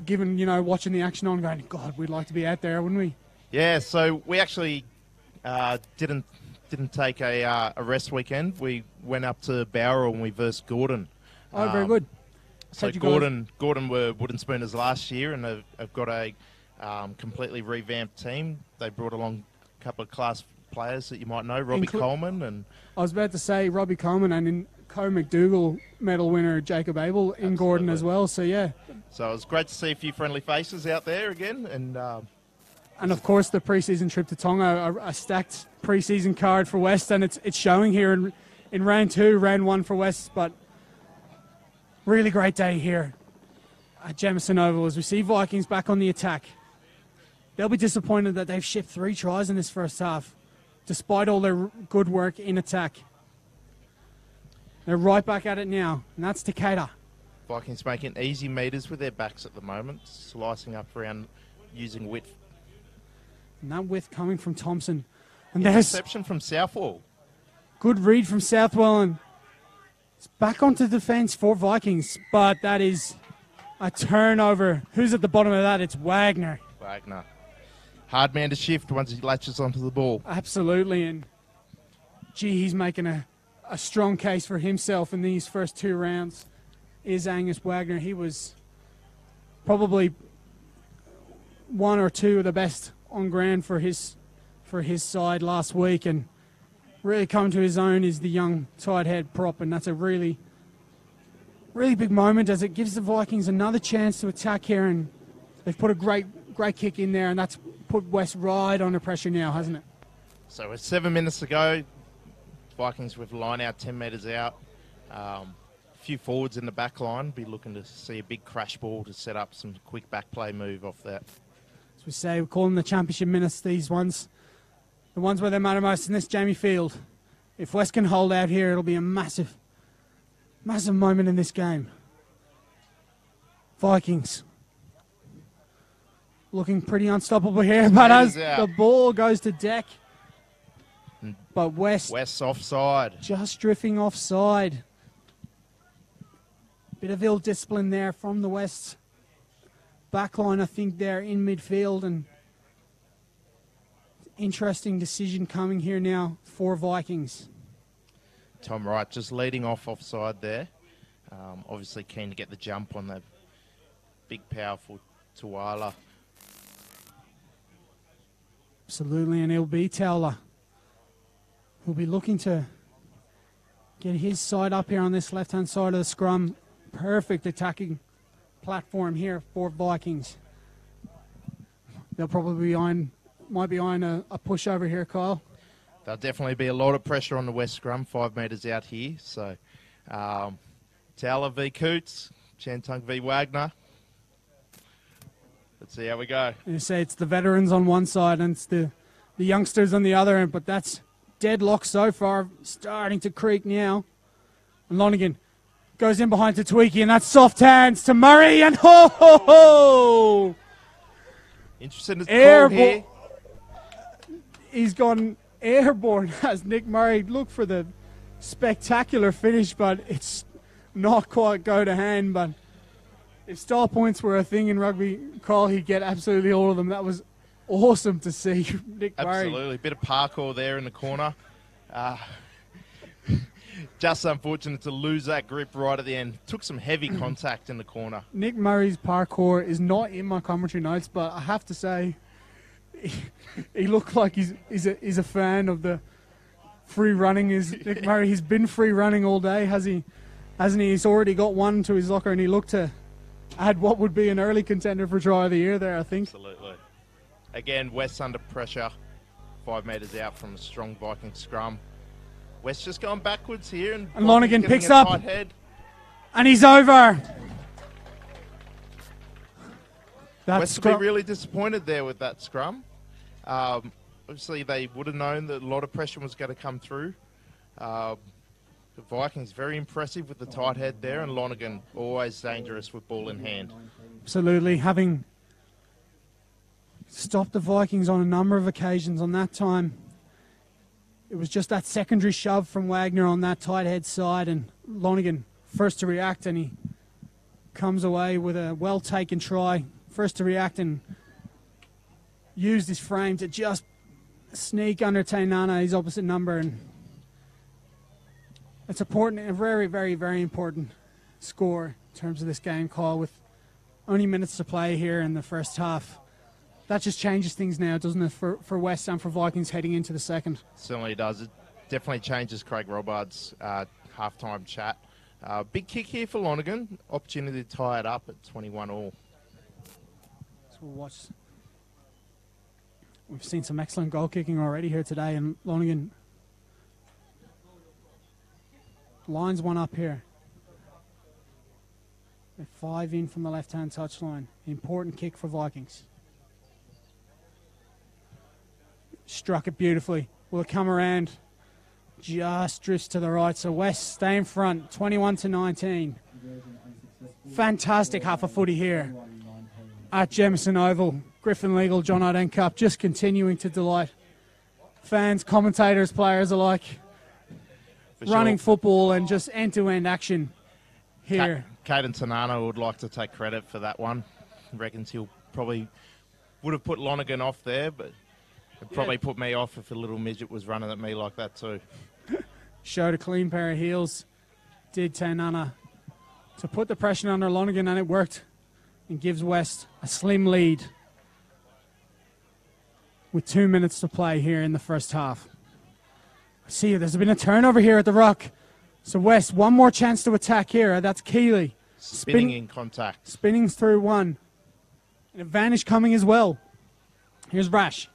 Speaker 4: given watching the action on, going, God, we'd like to be out there, wouldn't we?
Speaker 2: Yeah, so we actually didn't take a rest weekend. We went up to Bowral and we versed Gordon.
Speaker 4: Oh, very good.
Speaker 2: So Gordon were wooden spooners last year, and have got a completely revamped team. They brought along a couple of class players that you might know, Robbie Coleman, and
Speaker 4: I was about to say Robbie Coleman, and in Co-McDougall medal winner Jacob Abel in Gordon as well. So yeah.
Speaker 2: So it was great to see a few friendly faces out there again, and
Speaker 4: of course the pre-season trip to Tonga, a stacked pre-season card for West, and it's showing here in round 2, round 1 for West, but really great day here at Jamison Oval as we see Vikings back on the attack. They'll be disappointed that they've shipped 3 tries in this first half, despite all their good work in attack. They're right back at it now, and that's Takeda.
Speaker 2: Vikings making easy meters with their backs at the moment, slicing up around using width.
Speaker 4: And that width coming from Thompson. And
Speaker 2: interception from Southwell.
Speaker 4: Good read from Southwell, and it's back onto defence for Vikings, but that is a turnover. Who's at the bottom of that? It's Wagner.
Speaker 2: Hard man to shift once he latches onto the ball.
Speaker 4: Absolutely, and he's making a strong case for himself in these first 2 rounds. Is Angus Wagner. He was probably 1 or 2 of the best on ground for his side last week, and really coming to his own is the young tight head prop, and that's a really, really big moment as it gives the Vikings another chance to attack here, and they've put a great great kick in there, and that's put West right under pressure now, hasn't it?
Speaker 2: So with 7 minutes to go, Vikings with line out 10 metres out. A few forwards in the back line. Be looking to see a big crash ball to set up some quick back play move off that.
Speaker 4: As we say, we call them the championship minutes, these ones. The ones where they matter most in this Jamie Field. If West can hold out here, it'll be a massive, massive moment in this game. Vikings looking pretty unstoppable here, but as the ball goes to deck, but West's
Speaker 2: offside.
Speaker 4: Just drifting offside. Bit of ill discipline there from the West backline, I think, there in midfield, and interesting decision coming here now for Vikings.
Speaker 2: Tom Wright just leading off offside there. Obviously keen to get the jump on the big, powerful Tuala.
Speaker 4: Absolutely, and it'll be Towler who'll be looking to get his side up here on this left-hand side of the scrum. Perfect attacking platform here for Vikings. They'll probably might be on a push over here, Kyle.
Speaker 2: There'll definitely be a lot of pressure on the West scrum, 5 metres out here. So, Towler v Coots, Chantung v Wagner. Let's see how we go.
Speaker 4: You say it's the veterans on one side and it's the youngsters on the other end, but that's deadlock so far, starting to creak now. And Lonergan goes in behind to Tweaky, and that's soft hands to Murray, and ho ho ho!
Speaker 2: Interesting as the call here.
Speaker 4: He's gone airborne as Nick Murray looked for the spectacular finish, but it's not quite go to hand. But if style points were a thing in rugby, Kyle, he'd get absolutely all of them. That was awesome to see. Nick Murray.
Speaker 2: Absolutely. Bit of parkour there in the corner. Just unfortunate to lose that grip right at the end. Took some heavy contact in the corner.
Speaker 4: Nick Murray's parkour is not in my commentary notes, but I have to say, he looked like he's a fan of the free running. Nick Murray, he's been free running all day, hasn't he? He's already got one to his locker, and he looked to add what would be an early contender for try of the year there, I think.
Speaker 2: Absolutely. Again, West under pressure, 5 metres out from a strong Viking scrum. West just going backwards here, and
Speaker 4: Lonergan picks up, and he's over.
Speaker 2: West will be really disappointed there with that scrum. Obviously, they would have known that a lot of pressure was going to come through. The Vikings very impressive with the tight head there, and Lonergan always dangerous with ball in hand.
Speaker 4: Absolutely, having stopped the Vikings on a number of occasions on that time. It was just that secondary shove from Wagner on that tight head side, and Lonergan first to react, and he comes away with a well-taken try. First to react and used his frame to just sneak under Tainana, his opposite number. And it's important, a very, very, very important score in terms of this game, call with only minutes to play here in the first half. That just changes things now, doesn't it, for West and for Vikings heading into the second?
Speaker 2: Certainly does. It definitely changes Craig Robards' halftime chat. Big kick here for Lonergan. Opportunity to tie it up at 21 all.
Speaker 4: So we'll watch. We've seen some excellent goal kicking already here today, and Lonergan lines one up here. They're 5 in from the left-hand touchline. Important kick for Vikings. Struck it beautifully. Will it come around? Just drifts to the right. So West stay in front, 21-19. Fantastic half a footy here at Jemison Oval. Griffin Legal, John Iden Cup, just continuing to delight fans, commentators, players alike. Running football and just end-to-end action here.
Speaker 2: Caden Tanana would like to take credit for that one. Reckons he'll probably would have put Lonergan off there, but it probably put me off if a little midget was running at me like that too.
Speaker 4: Showed a clean pair of heels. Did Tainana to put the pressure under Lonergan, and it worked. And gives West a slim lead with 2 minutes to play here in the first half. I see there's been a turnover here at the Rock. So West, one more chance to attack here. That's Keeley.
Speaker 2: Spinning in contact.
Speaker 4: Spinning through one. An advantage coming as well. Here's Rash.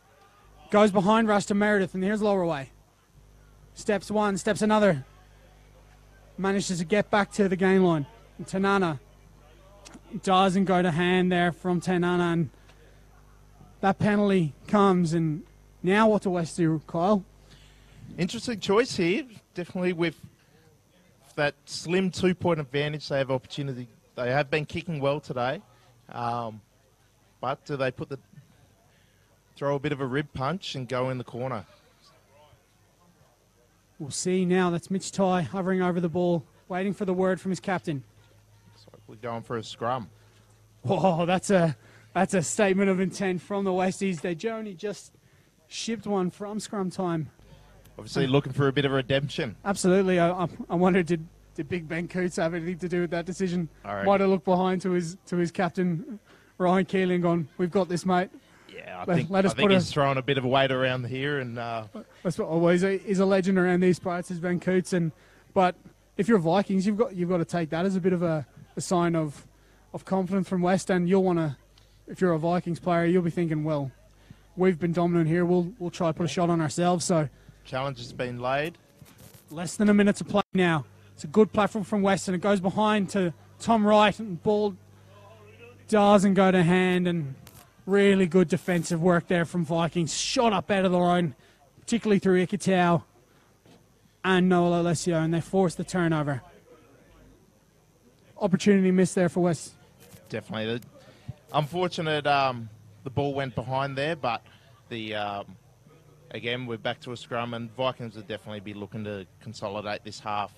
Speaker 4: Goes behind Rash to Meredith, and here's Lowerway. Steps one, steps another. Manages to get back to the game line. And Tanana doesn't go to hand there from Tanana, and that penalty comes. And now what do West do, Kyle?
Speaker 2: Interesting choice here. Definitely with that slim 2-point advantage, they have opportunity. They have been kicking well today. But do they throw a bit of a rib punch and go in the corner?
Speaker 4: We'll see now. That's Mitch Ty hovering over the ball, waiting for the word from his captain.
Speaker 2: So we're going for a scrum.
Speaker 4: Whoa, that's a statement of intent from the Westies. They only just shipped one from scrum time.
Speaker 2: Obviously looking for a bit of redemption.
Speaker 4: Absolutely. I wonder, did Big Ben Coots have anything to do with that decision? Might have looked behind to his captain, Ryan Keeling, gone, we've got this, mate.
Speaker 2: Yeah, I think he's throwing a bit of weight around here. And
Speaker 4: he's a legend around these parts, has Ben Coots. But if you're Vikings, you've got to take that as a bit of a sign of confidence from West. And you'll want to, if you're a Vikings player, you'll be thinking, well, we've been dominant here. We'll try to put a shot on ourselves. So
Speaker 2: challenge has been laid.
Speaker 4: Less than a minute to play now. It's a good platform from West, and it goes behind to Tom Wright, and ball doesn't go to hand, and really good defensive work there from Vikings. Shot up out of the line, particularly through Ikitau and Noel Alessio, and they forced the turnover. Opportunity missed there for West.
Speaker 2: Definitely. Unfortunate the ball went behind there, but again, we're back to a scrum, and Vikings would definitely be looking to consolidate this half.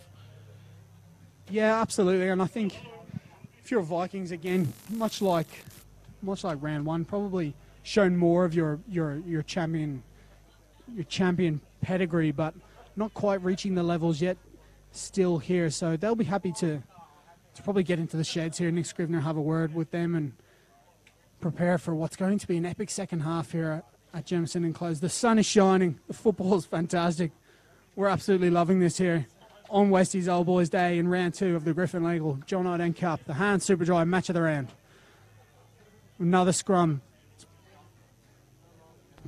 Speaker 4: Yeah, absolutely. And I think if you're Vikings, again, much like round one, probably shown more of your champion pedigree, but not quite reaching the levels yet. Still here, so they'll be happy to probably get into the sheds here. Nick Scrivener have a word with them and prepare for what's going to be an epic second half here at Jemison Enclosed. The sun is shining. The football is fantastic. We're absolutely loving this here on Westie's Old Boys Day in round 2 of the Griffin Legal John Oden Cup, the Hand Superdry match of the round. Another scrum.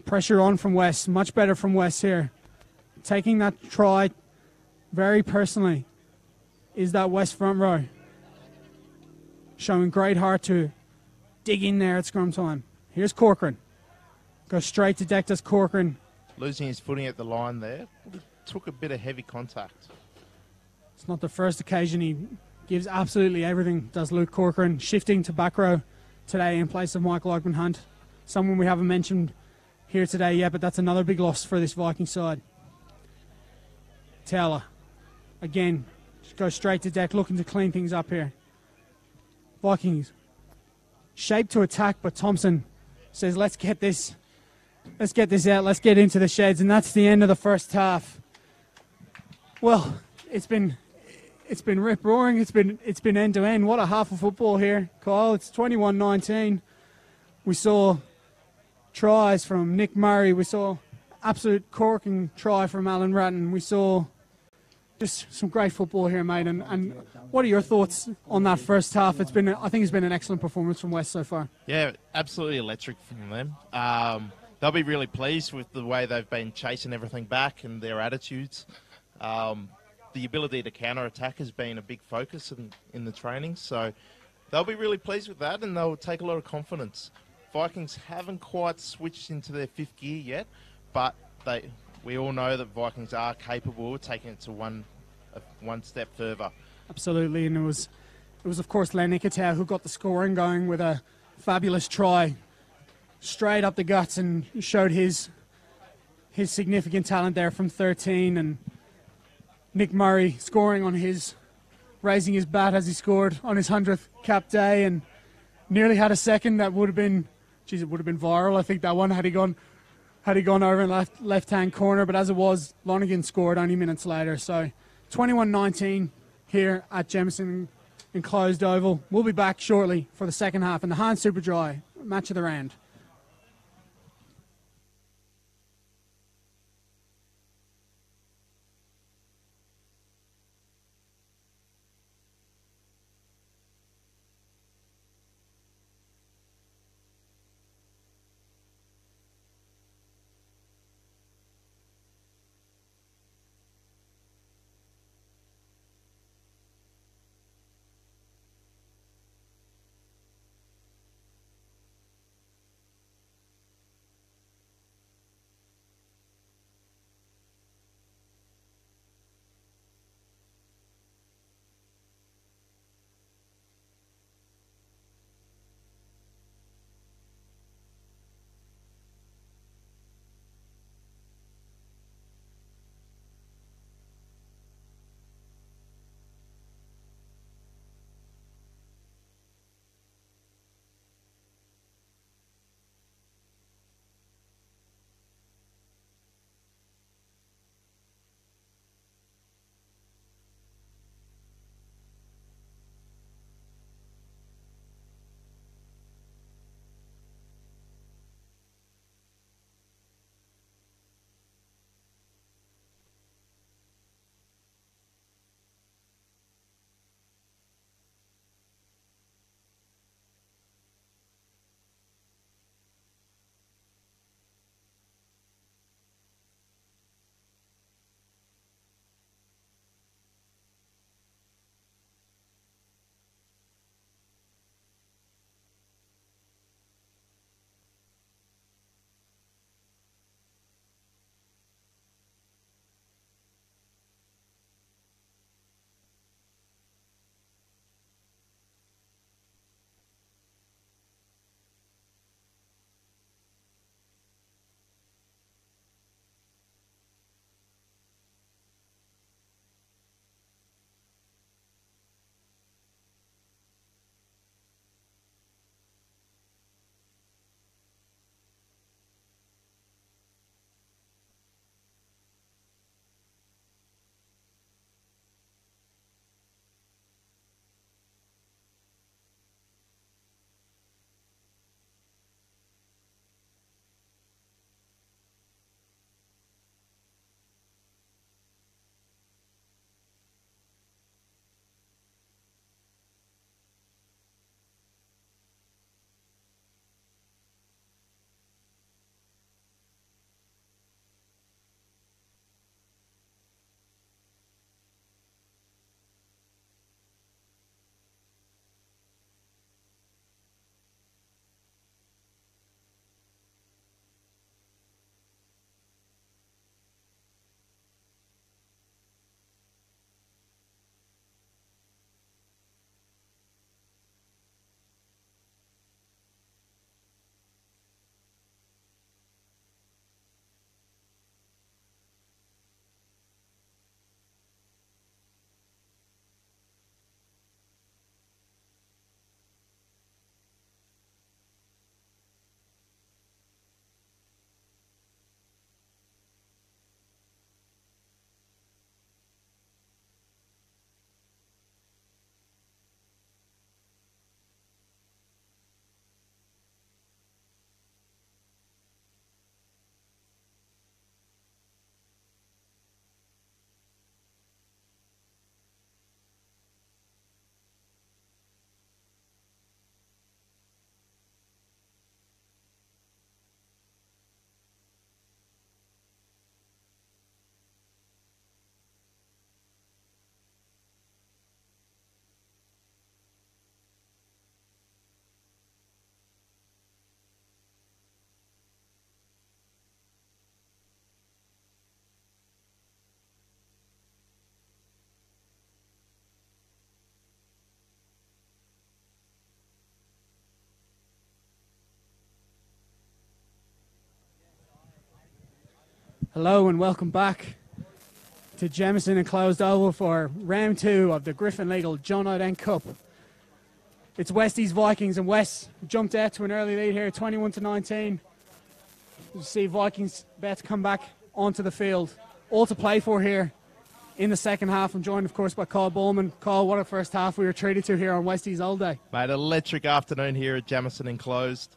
Speaker 4: Pressure on from West. Much better from West here. Taking that try very personally is that West front row. Showing great heart to dig in there at scrum time. Here's Corcoran. Goes straight to deck, does Corcoran.
Speaker 2: Losing his footing at the line there. Took a bit of heavy contact.
Speaker 4: It's not the first occasion he gives absolutely everything, does Luke Corcoran. Shifting to back row today in place of Michael Oakman Hunt. Someone we haven't mentioned here today yet, but that's another big loss for this Viking side. Taylor, again, just goes straight to deck, looking to clean things up here. Vikings shaped to attack, but Thompson says, let's get this out, let's get into the sheds, and that's the end of the first half. Well, it's been rip roaring, it's been end to end. What a half of football here, Kyle. It's 21-19. We saw tries from Nick Murray, we saw absolute corking try from Alan Ratton, we saw just some great football here, mate. And what are your thoughts on that first half? I think it's been an excellent performance from West so far.
Speaker 2: Yeah, absolutely electric from them. They'll be really pleased with the way they've been chasing everything back and their attitudes. The ability to counter-attack has been a big focus in the training, so they'll be really pleased with that, and they'll take a lot of confidence. Vikings haven't quite switched into their fifth gear yet, but we all know that Vikings are capable of taking it to one step further.
Speaker 4: Absolutely, and it was of course Len Ikitau who got the scoring going with a fabulous try straight up the guts and showed his significant talent there from 13, and Nick Murray scoring on raising his bat as he scored on his 100th cap day, and nearly had a second that would have been viral. I think that one had he gone over in left hand corner, but as it was, Lonergan scored only minutes later. So 21-19 here at Jemison Enclosed Oval. We'll be back shortly for the second half in the Hans Superdry match of the round. Hello and welcome back to Jamison Enclosed Oval for round 2 of the Griffin Legal John Dent Cup. It's Westies Vikings, and West jumped out to an early lead here, 21-19. You see Vikings about to come back onto the field. All to play for here in the second half. I'm joined, of course, by Kyle Bowman. Kyle, what a first half we were treated to here on Westies all day.
Speaker 2: Mate, electric afternoon here at Jamison Enclosed.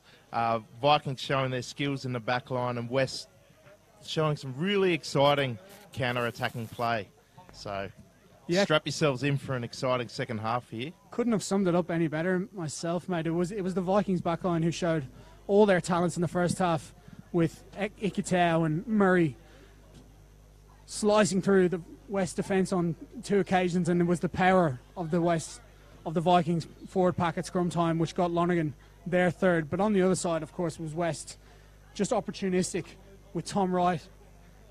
Speaker 2: Vikings showing their skills in the back line, and West showing some really exciting counter-attacking play. So strap yourselves in for an exciting second half here.
Speaker 4: Couldn't have summed it up any better myself, mate. It was the Vikings backline who showed all their talents in the first half, with Ikitau and Murray slicing through the West defence on 2 occasions, and it was the power of the Vikings forward pack at scrum time which got Lonergan their third. But on the other side, of course, was West just opportunistic, with Tom Wright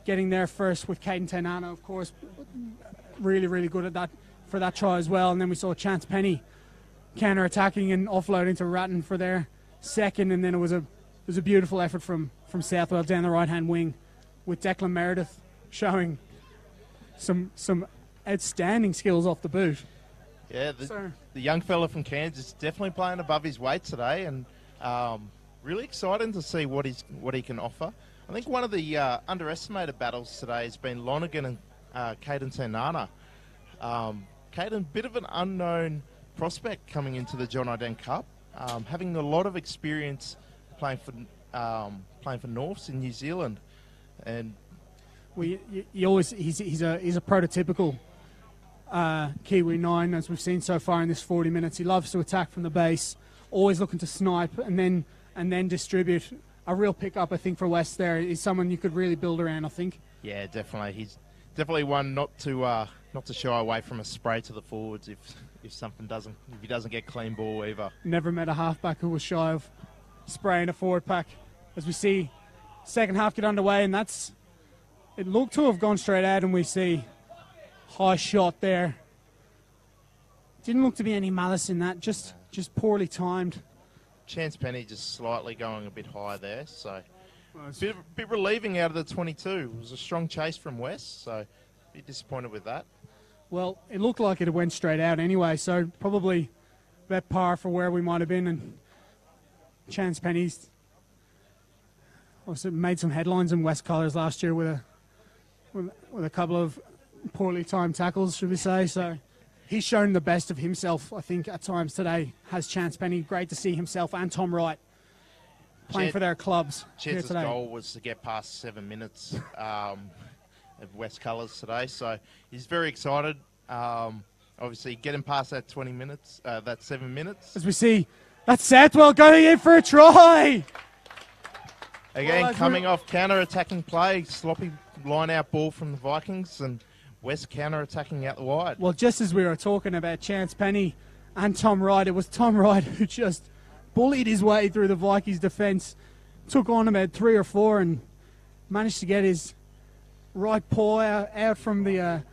Speaker 4: getting there first, with Caden Tenano, of course, really, really good at that for that try as well. And then we saw Chance Penny counter-attacking and offloading to Ratton for their second. And then it was a beautiful effort from Southwell down the right-hand wing, with Declan Meredith showing some outstanding skills off the boot.
Speaker 2: Yeah, the young fella from Cairns is definitely playing above his weight today, and really exciting to see what he can offer. I think one of the underestimated battles today has been Lonergan and Caden Tenana. Caden, bit of an unknown prospect coming into the John Dent Cup, having a lot of experience playing for Norths in New Zealand, and he's a prototypical Kiwi 9, as we've seen so far in this 40 minutes. He loves to attack from the base, always looking to snipe and then distribute. A real pickup, I think, for West there. Is someone you could really build around, I think. Yeah, definitely. He's definitely one not to shy away from a spray to the forwards if he doesn't get clean ball either.
Speaker 4: Never met a halfback who was shy of spraying a forward pack. As we see second half get underway, and it looked to have gone straight out, and we see high shot there. Didn't look to be any malice in that, just poorly timed.
Speaker 2: Chance Penny just slightly going a bit high there, so bit relieving out of the 22. It was a strong chase from West, so a bit disappointed with that.
Speaker 4: Well, it looked like it went straight out anyway, so probably about par for where we might have been. And Chance Penny's also made some headlines in West colours last year with a couple of poorly timed tackles, should we say. So he's shown the best of himself, I think, at times today, has Chance Penny. Great to see himself and Tom Wright playing for their clubs here today.
Speaker 2: Goal was to get past 7 minutes of West colours today, so he's very excited. Obviously, getting past that 20 minutes, that 7 minutes.
Speaker 4: As we see, that's Southwell going in for a try.
Speaker 2: Again, coming off counter-attacking play, sloppy line-out ball from the Vikings, and West counter-attacking out the wide.
Speaker 4: Well, just as we were talking about Chance Penny and Tom Wright, it was Tom Wright who just bullied his way through the Vikings defence, took on about 3 or 4 and managed to get his right paw out from the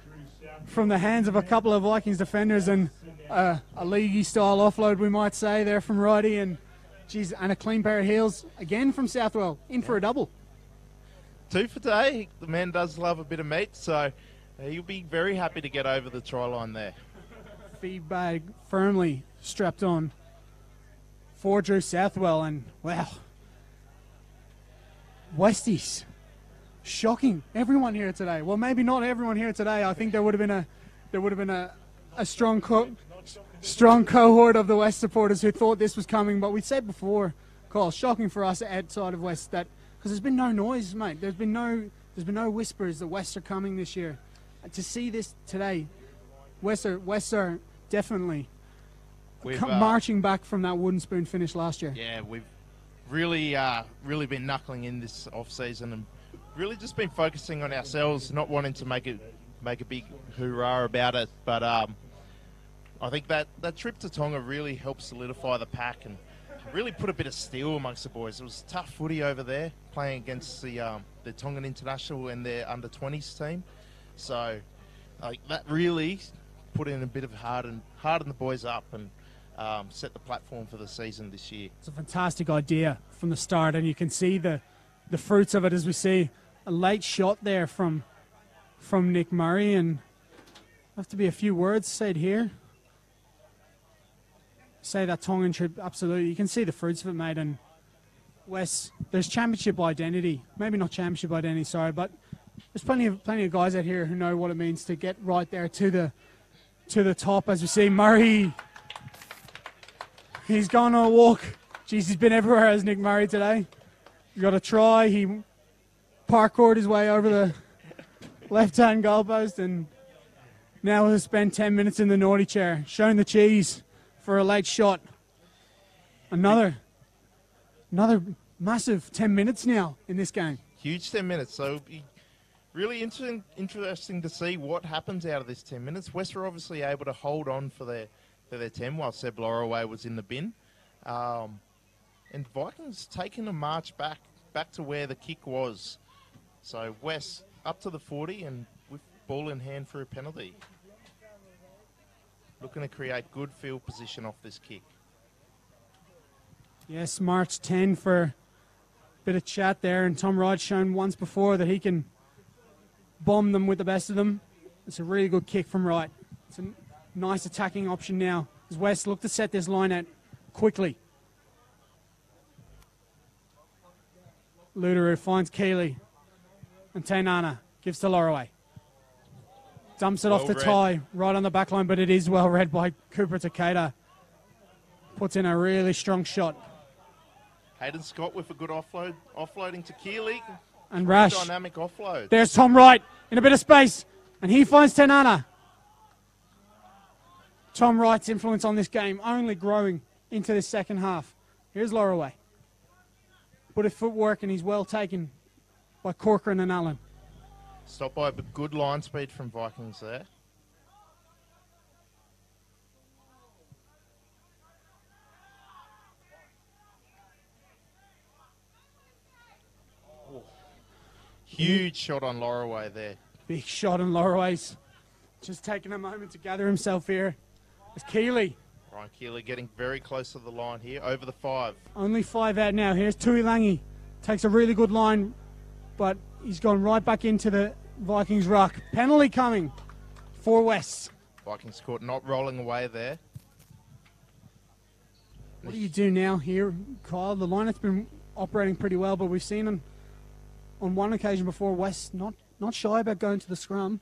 Speaker 4: hands of a couple of Vikings defenders, and a leaguey-style offload, we might say, there from Righty, and a clean pair of heels again from Southwell, in for a double.
Speaker 2: 2 for today. The man does love a bit of meat, so he'll be very happy to get over the try line there.
Speaker 4: Feed bag firmly strapped on for Drew Southwell, and wow, Westies shocking everyone here today. Well, maybe not everyone here today. I think there would have been a strong cohort of the West supporters who thought this was coming. But we said before, Kyle, shocking for us outside of West, that because there's been no noise, mate. There's been no whispers that West are coming this year. To see this today, West are definitely marching back from that wooden spoon finish last year.
Speaker 2: Yeah, we've really been knuckling in this off season and really just been focusing on ourselves, not wanting to make a big hoorah about it. But I think that trip to Tonga really helped solidify the pack and really put a bit of steel amongst the boys. It was tough footy over there, playing against the Tongan International and their under-20s team. So that really put in a bit of harden the boys up and set the platform for the season this year.
Speaker 4: It's a fantastic idea from the start, and you can see the fruits of it as we see a late shot there from Nick Murray, and have to be a few words said here. Say that Tongan trip, absolutely. You can see the fruits of it, mate. And Wes, there's championship identity. Maybe not championship identity, sorry, but there's plenty of guys out here who know what it means to get right there to the top. As we see Murray, he's gone on a walk. Jeez, he's been everywhere as Nick Murray today. He got a try. He parkoured his way over the left-hand goalpost, and now he'll spend 10 minutes in the naughty chair, showing the cheese for a late shot. Another massive 10 minutes now in this game.
Speaker 2: Huge 10 minutes. So it'll be really interesting to see what happens out of this 10 minutes. West were obviously able to hold on for their 10 while Seb Lorraway was in the bin. And Vikings taking a march back to where the kick was. So West up to the 40 and with ball in hand for a penalty. Looking to create good field position off this kick.
Speaker 4: Yes, March 10 for a bit of chat there, and Tom Wright's shown once before that he can bomb them with the best of them. It's a really good kick from Wright. It's a nice attacking option now as West look to set this line out quickly. Luderu finds Keeley, and Tainana gives to Lorraway. Dumps it off the tie, right on the back line, but it is well read by Cooper Takeda. Puts in a really strong shot.
Speaker 2: Hayden Scott with a good offloading to Keeley.
Speaker 4: And Rash.
Speaker 2: Dynamic offload.
Speaker 4: There's Tom Wright in a bit of space, and he finds Tainana. Tom Wright's influence on this game only growing into the second half. Here's Lorraway. Put a footwork, and he's well taken by Corcoran and Allen.
Speaker 2: Stopped by a good line speed from Vikings there. Oh. Huge shot on Lorraway there.
Speaker 4: Big shot on Lorraway's. Just taking a moment to gather himself here. It's Keeley.
Speaker 2: Ryan Keeley getting very close to the line here, over the 5.
Speaker 4: Only 5 out now. Here's Tuilangi. Takes a really good line, but he's gone right back into the Vikings ruck. Penalty coming for West.
Speaker 2: Vikings caught not rolling away there.
Speaker 4: What do you do now here, Kyle? The line has been operating pretty well, but we've seen him on one occasion before, West not shy about going to the scrum.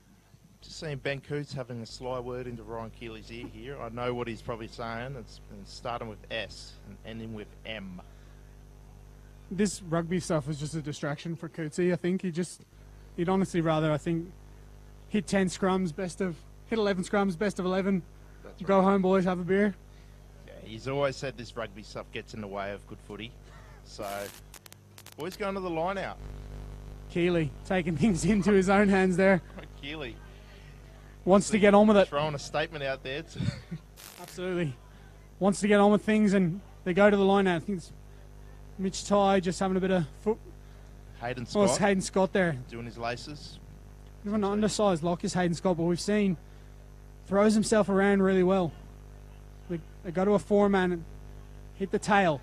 Speaker 2: Just seeing Ben Coots having a sly word into Ryan Keeley's ear here. I know what he's probably saying. It's starting with S and ending with M.
Speaker 4: This rugby stuff was just a distraction for Cootsy. I think he'd honestly rather, I think, hit 10 scrums, hit 11 scrums, best of 11.
Speaker 2: That's
Speaker 4: Go
Speaker 2: right.
Speaker 4: home, boys, have a beer.
Speaker 2: Yeah, he's always said this rugby stuff gets in the way of good footy. So, boys going to the line out.
Speaker 4: Keeley taking things into his own hands there.
Speaker 2: Keeley.
Speaker 4: Wants to get on with it.
Speaker 2: Throwing a statement out there.
Speaker 4: Absolutely. Wants to get on with things, and they go to the line out. I think it's Mitch Ty just having a bit of foot.
Speaker 2: Hayden
Speaker 4: Well, it's
Speaker 2: Scott
Speaker 4: Hayden Scott there.
Speaker 2: doing his laces.
Speaker 4: Bit of an undersized lock is Hayden Scott, but we've seen throws himself around really well. They go to a 4-man and hit the tail.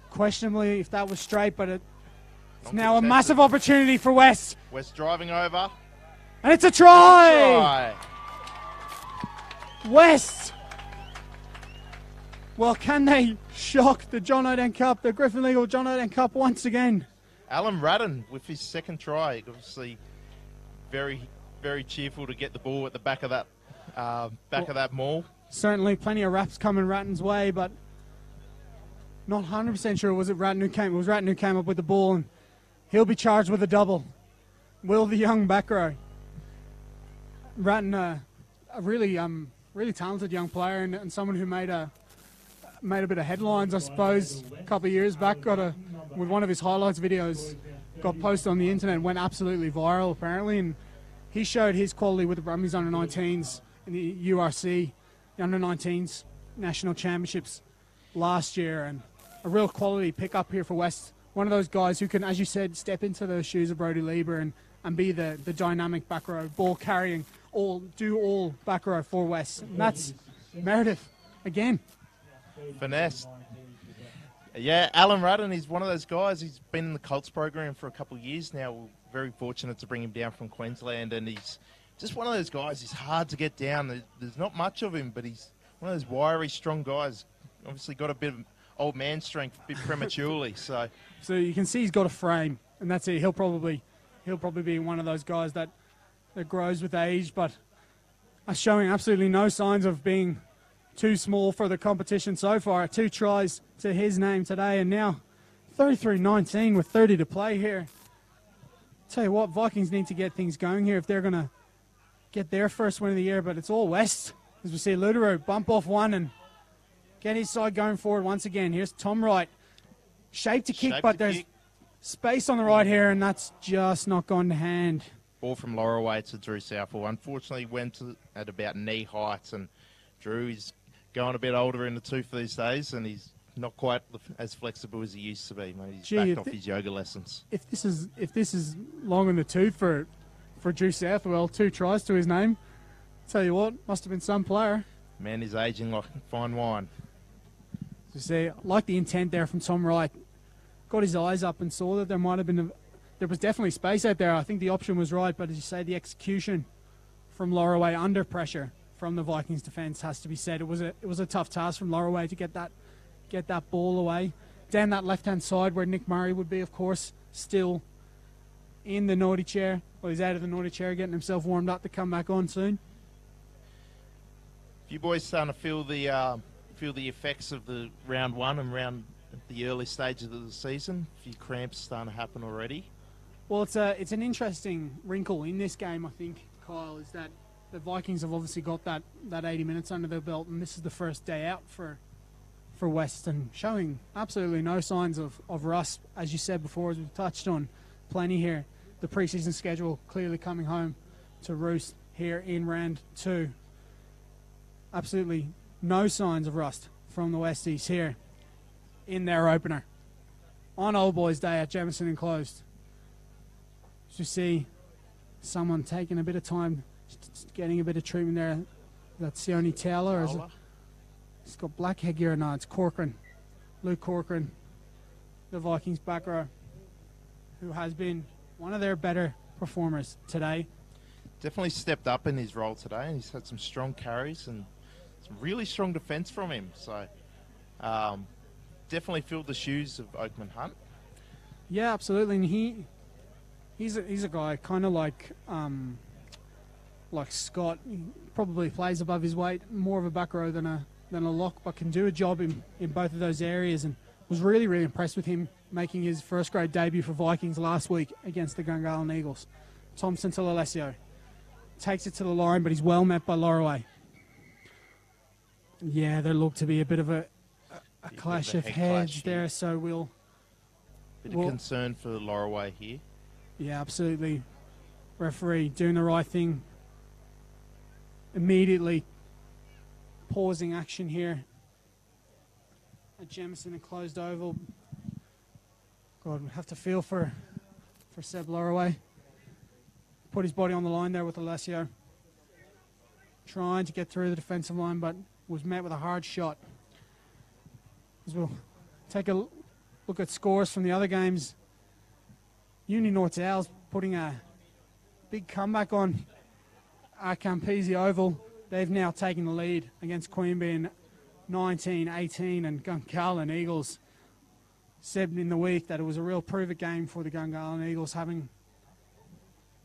Speaker 4: Questionably if that was straight, but it's now a massive opportunity for West.
Speaker 2: West driving over.
Speaker 4: And it's a try! West! Well, can they shock the John O'Dent Cup, the Griffin Legal John O'Dent Cup once again?
Speaker 2: Alan Radden with his second try. Obviously very, very cheerful to get the ball at the back of that of that maul.
Speaker 4: Certainly plenty of raps coming Ratton's way, but not 100% sure was it Ratton who came. It was Ratton who came up with the ball, and he'll be charged with a double. Will the young back row. Ratton, a really talented young player, and someone who made a bit of headlines, I suppose, a couple of years back. With one of his highlights videos, got posted on the internet and went absolutely viral apparently, and he showed his quality with the Brumbies under-19s in the URC, the under-19s national championships last year, and a real quality pick-up here for West. One of those guys who can, as you said, step into the shoes of Brodie Lieber and be the dynamic back row, ball carrying, do all back row for West. And that's Meredith again.
Speaker 2: Finesse. Yeah, Alan Rudden, he's one of those guys. He's been in the Colts program for a couple of years now. We're very fortunate to bring him down from Queensland, and he's just one of those guys. He's hard to get down. There's not much of him, but he's one of those wiry, strong guys. Obviously got a bit of old man strength, a bit prematurely. So
Speaker 4: you can see he's got a frame, and that's it. He'll probably be one of those guys that grows with age, but are showing absolutely no signs of being too small for the competition so far. 2 tries to his name today, and now 33-19 with 30 to play here. Tell you what, Vikings need to get things going here if they're going to get their first win of the year, but it's all West. As we see Luteru bump off one and get his side going forward once again. Here's Tom Wright. Shape to kick, but there's space on the right here, and that's just not gone to hand.
Speaker 2: Ball from Lorraway to Drew Southall. Unfortunately, went at about knee height, and Drew is going a bit older in the tooth these days, and he's not quite as flexible as he used to be. Mate, he's backed off his yoga lessons.
Speaker 4: If this is long in the tooth for Drew Southwell, 2 tries to his name, tell you what, must have been some player.
Speaker 2: Man is aging like fine wine.
Speaker 4: You see, like the intent there from Tom Wright. Got his eyes up and saw that there might have been there was definitely space out there. I think the option was right, but as you say, the execution from Lorraway under pressure from the Vikings defence has to be said. It was a tough task from Lorraway to get that ball away. Down that left-hand side where Nick Murray would be, of course, still in the naughty chair. Well, he's out of the naughty chair, getting himself warmed up to come back on soon.
Speaker 2: You boys starting to feel the effects of the round one and the early stages of the season? A few cramps starting to happen already.
Speaker 4: Well, it's an interesting wrinkle in this game, I think, Kyle, is that the Vikings have obviously got that 80 minutes under their belt, and this is the first day out for West, and showing absolutely no signs of rust, as you said before, as we've touched on plenty here. The preseason schedule clearly coming home to roost here in round 2. Absolutely no signs of rust from the Westies here in their opener on Old Boys Day at Jamison Enclosed. As you see someone taking a bit of time, getting a bit of treatment there. That's Sione Taylor. Is it, he's got black headgear. No, it's Corcoran. Luke Corcoran, the Vikings back row, who has been one of their better performers today.
Speaker 2: Definitely stepped up in his role today, and he's had some strong carries and some really strong defence from him. So definitely filled the shoes of Oakman Hunt.
Speaker 4: Yeah, absolutely. And he's a guy kind of like Scott. He probably plays above his weight, more of a back row than a lock, but can do a job in both of those areas. And was really, really impressed with him making his first grade debut for Vikings last week against the Gungahlin Eagles. Thompson to Alessio. Takes it to the line, but he's well met by Lorraway. Yeah, there looked to be a bit of a clash of heads there, so we'll...
Speaker 2: Bit of concern for Lorraway here.
Speaker 4: Yeah, absolutely. Referee doing the right thing. Immediately pausing action here at Jamison Enclosed Oval. God, we have to feel for Seb Lorraway. Put his body on the line there with Alessio. Trying to get through the defensive line, but was met with a hard shot. As we'll take a look at scores from the other games. Uni North Owls putting a big comeback on at Campese Oval. They've now taken the lead against Queanbeyan 19-18, and Gungahlin Eagles said in the week that it was a real prove-it game for the Gungahlin Eagles, having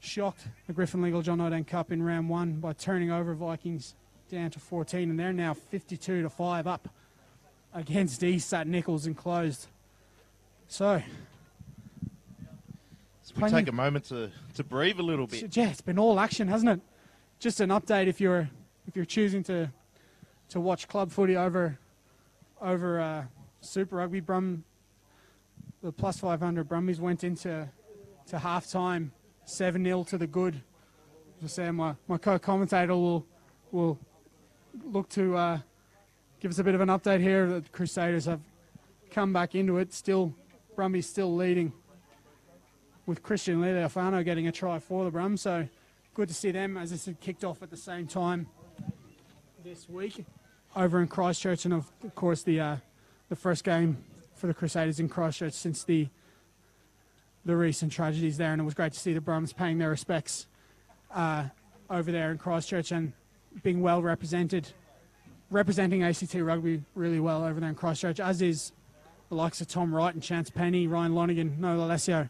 Speaker 4: shocked the Griffin Legal John O'Dane Cup in round 1 by turning over Vikings down to 14, and they're now 52-5 up against East at Nichols Enclosed. So
Speaker 2: we take a moment to breathe a little bit.
Speaker 4: Yeah, it's been all action, hasn't it? Just an update if you're choosing to watch club footy over Super Rugby. The plus 500 Brumbies went into half-time 7-0 to the good. As I say, my co-commentator will look to give us a bit of an update here. The Crusaders have come back into it. Brumbies still leading, with Christian Lealiafano getting a try for the Brums. So good to see them, as I said, kicked off at the same time this week over in Christchurch. And of course the first game for the Crusaders in Christchurch since the recent tragedies there, and it was great to see the Brums paying their respects over there in Christchurch and being well represented, representing ACT Rugby really well over there in Christchurch, as is the likes of Tom Wright and Chance Penny, Ryan Lonigan, Noah Alessio,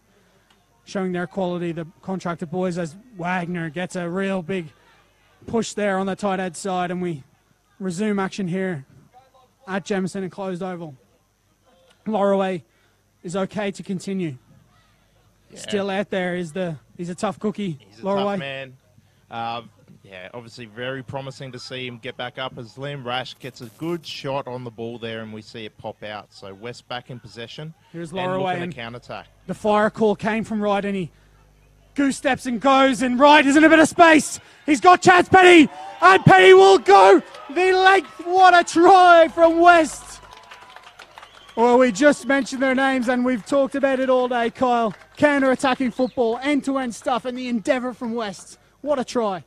Speaker 4: showing their quality. The contracted boys, as Wagner gets a real big push there on the tight head side, and we resume action here at Jemison and closed oval. Lorraway is okay to continue.
Speaker 2: Yeah.
Speaker 4: Still out there is he's a tough cookie.
Speaker 2: He's a
Speaker 4: Lorraway.
Speaker 2: tough man. Obviously very promising to see him get back up as Liam Rash gets a good shot on the ball there and we see it pop out. So West back in possession.
Speaker 4: Here's
Speaker 2: and
Speaker 4: Lorraway
Speaker 2: looking
Speaker 4: and
Speaker 2: to counter-attack.
Speaker 4: the fire call came from Wright and he goose steps and goes, and Wright is in a bit of space. He's got Chance Penny, and Penny will go the length. What a try from West. Well, we just mentioned their names and we've talked about it all day, Kyle. Counter-attacking football, end-to-end stuff, and the endeavour from West. What a try.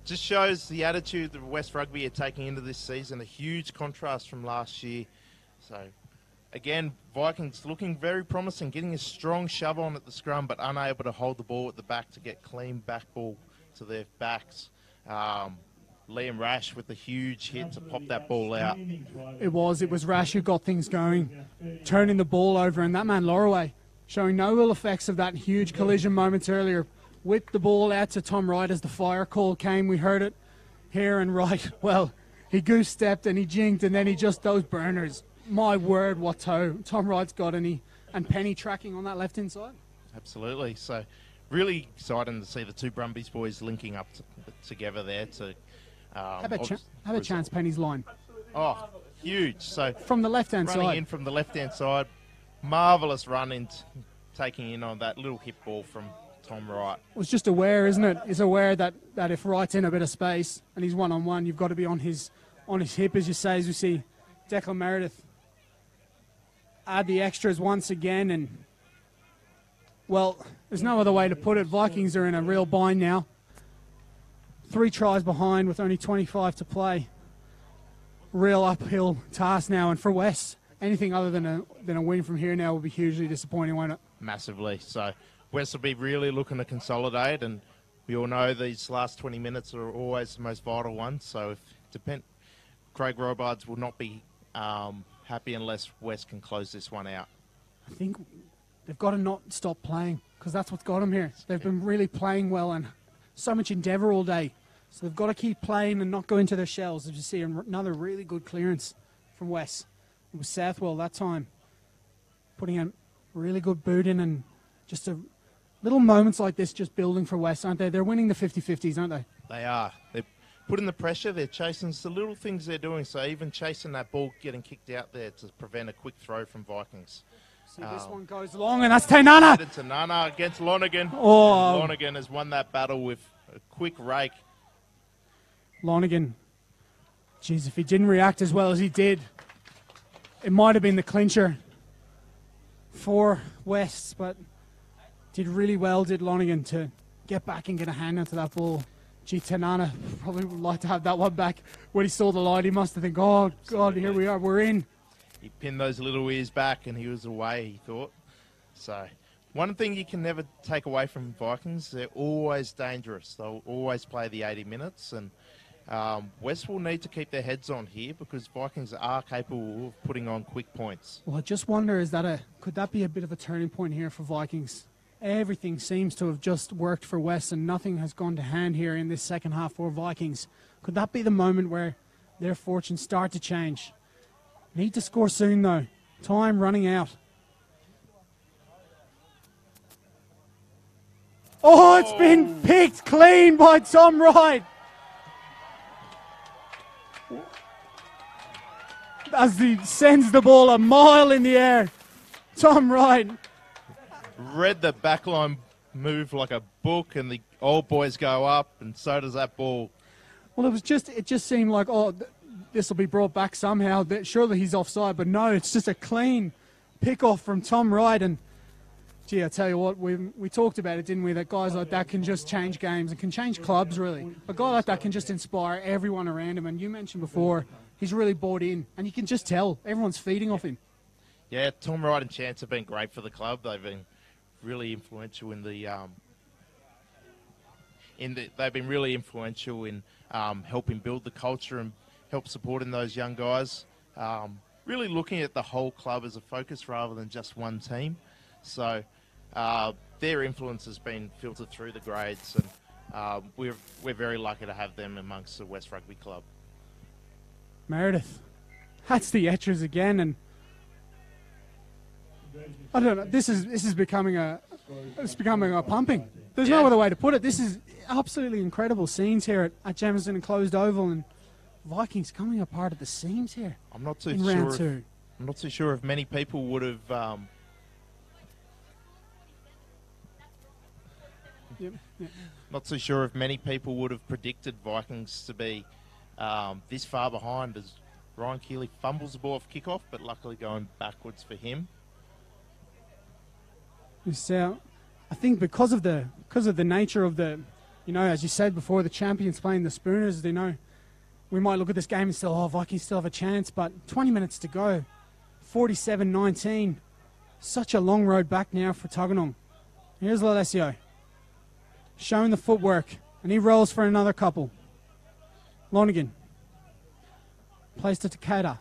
Speaker 2: Just shows the attitude that West Rugby are taking into this season, a huge contrast from last year. So, again, Vikings looking very promising, getting a strong shove on at the scrum, but unable to hold the ball at the back to get clean back ball to their backs. Liam Rash with a huge hit to pop that ball out.
Speaker 4: It was Rash who got things going, turning the ball over, and that man Lorraway showing no ill effects of that huge collision moments earlier. Whipped the ball out to Tom Wright as the fire call came. We heard it here, and Wright, well, he goose stepped and he jinked, and then he just, those burners. My word, what toe Tom Wright's got, and Penny tracking on that left hand side.
Speaker 2: Absolutely. So really exciting to see the two Brumbies boys linking up together there to.
Speaker 4: How about Chance Penny's line?
Speaker 2: Oh, huge. So
Speaker 4: from the left hand
Speaker 2: running
Speaker 4: side.
Speaker 2: in from the left hand side, marvellous run in, taking in on that little hip ball from Tom Wright.
Speaker 4: Was just aware, isn't it? He's aware that if Wright's in a bit of space and he's one-on-one, you've got to be on his hip, as you say, as we see Declan Meredith add the extras once again. And, well, there's no other way to put it. Vikings are in a real bind now. 3 tries behind with only 25 to play. Real uphill task now. And for West, anything other than a win from here now will be hugely disappointing, won't it?
Speaker 2: Massively. So West will be really looking to consolidate, and we all know these last 20 minutes are always the most vital ones. So Craig Robards will not be happy unless West can close this one out.
Speaker 4: I think they've got to not stop playing, because that's what's got them here. They've been really playing well and so much endeavour all day. So they've got to keep playing and not go into their shells. As you see, another really good clearance from West. It was Southwell that time, putting a really good boot in, and just little moments like this just building for West, aren't they? They're winning the 50-50s, aren't they?
Speaker 2: They are. They're putting the pressure. They're chasing. It's the little things they're doing. So even chasing that ball, getting kicked out there to prevent a quick throw from Vikings.
Speaker 4: See, this one goes long, and that's Tainana.
Speaker 2: Tainana against Lonergan.
Speaker 4: Oh.
Speaker 2: Lonergan has won that battle with a quick rake.
Speaker 4: Lonergan, geez, if he didn't react as well as he did, it might have been the clincher for West, but did really well, did Lonergan, to get back and get a hand onto that ball. Gee, Tainana probably would like to have that one back. When he saw the line, he must have thought, oh, God, here we are, we're in.
Speaker 2: He pinned those little ears back and he was away, he thought. So, one thing you can never take away from Vikings, they're always dangerous. They'll always play the 80 minutes, and West will need to keep their heads on here because Vikings are capable of putting on quick points.
Speaker 4: Well, I just wonder, could that be a bit of a turning point here for Vikings? Everything seems to have just worked for West and nothing has gone to hand here in this second half for Vikings. Could that be the moment where their fortunes start to change? Need to score soon, though. Time running out. Oh, it's been picked clean by Tom Wright. As he sends the ball a mile in the air. Tom Wright.
Speaker 2: Read the backline move like a book, and the old boys go up, and so does that ball.
Speaker 4: Well, it just seemed like, this will be brought back somehow. Surely he's offside, but no, it's just a clean pick-off from Tom Wright. And, gee, I tell you what, we talked about it, didn't we, that guys like that can just change games and can change clubs, really. A guy like that can just inspire everyone around him. And you mentioned before, he's really bought in, and you can just tell everyone's feeding off him.
Speaker 2: Yeah, Tom Wright and Chance have been great for the club. They've been really influential in helping build the culture and help supporting those young guys. Really looking at the whole club as a focus rather than just one team. So their influence has been filtered through the grades, and we're very lucky to have them amongst the West Rugby Club.
Speaker 4: Meredith, that's the Etchers again, and I don't know. This is becoming a pumping. There's no other way to put it. This is absolutely incredible scenes here at Jefferson Enclosed Oval, and Vikings coming apart at the seams here.
Speaker 2: I'm not too
Speaker 4: in
Speaker 2: sure.
Speaker 4: round two.
Speaker 2: I'm not too sure if many people would have. Not too sure if many people would have predicted Vikings to be this far behind as Ryan Keeley fumbles the ball off kickoff, but luckily going backwards for him.
Speaker 4: So, I think because of the nature of the, as you said before, the champions playing the Spooners, they know we might look at this game and still, Vikings still have a chance, but 20 minutes to go, 47-19, such a long road back now for Tuggeranong. Here's Lalesio, showing the footwork, and he rolls for another couple. Lonergan plays to Takeda.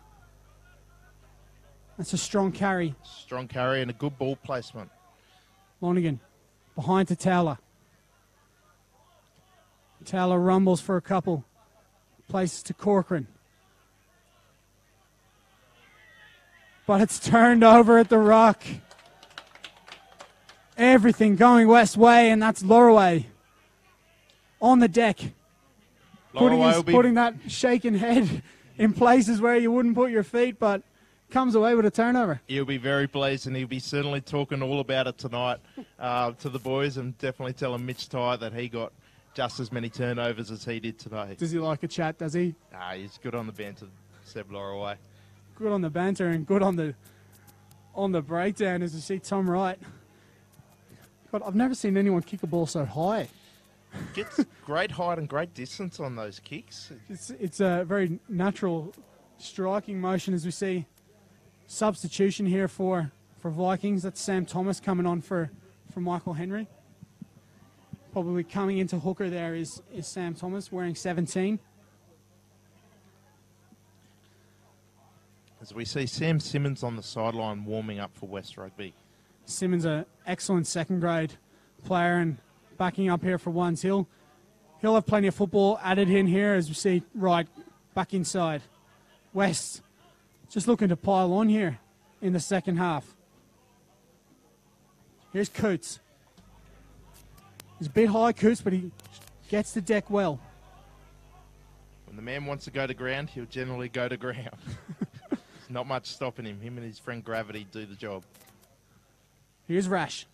Speaker 4: That's a strong carry.
Speaker 2: Strong carry and a good ball placement.
Speaker 4: Lonergan behind to Towler. Towler rumbles for a couple. Places to Corcoran. But it's turned over at the ruck. Everything going West Way, and that's Loraway on the deck. Putting that shaken head in places where you wouldn't put your feet, but comes away with a turnover.
Speaker 2: He'll be very pleased, and he'll be certainly talking all about it tonight to the boys, and definitely telling Mitch Ty that he got just as many turnovers as he did today.
Speaker 4: Does he like a chat, does he?
Speaker 2: He's good on the banter, Seb Loraway.
Speaker 4: Good on the banter and good on the breakdown as you see Tom Wright. God, I've never seen anyone kick a ball so high.
Speaker 2: Gets great height and great distance on those kicks.
Speaker 4: It's a very natural striking motion as we see. Substitution here for Vikings. That's Sam Thomas coming on for Michael Henry. Probably coming into hooker there is Sam Thomas wearing 17.
Speaker 2: As we see Sam Simmons on the sideline warming up for West Rugby.
Speaker 4: Simmons, an excellent second grade player and backing up here for ones. He'll have plenty of football added in here as we see Wright back inside. West just looking to pile on here in the second half. Here's Coots. He's a bit high, Coots, but he gets the deck well.
Speaker 2: When the man wants to go to ground, he'll generally go to ground. There's not much stopping him. Him and his friend Gravity do the job.
Speaker 4: Here's Rash.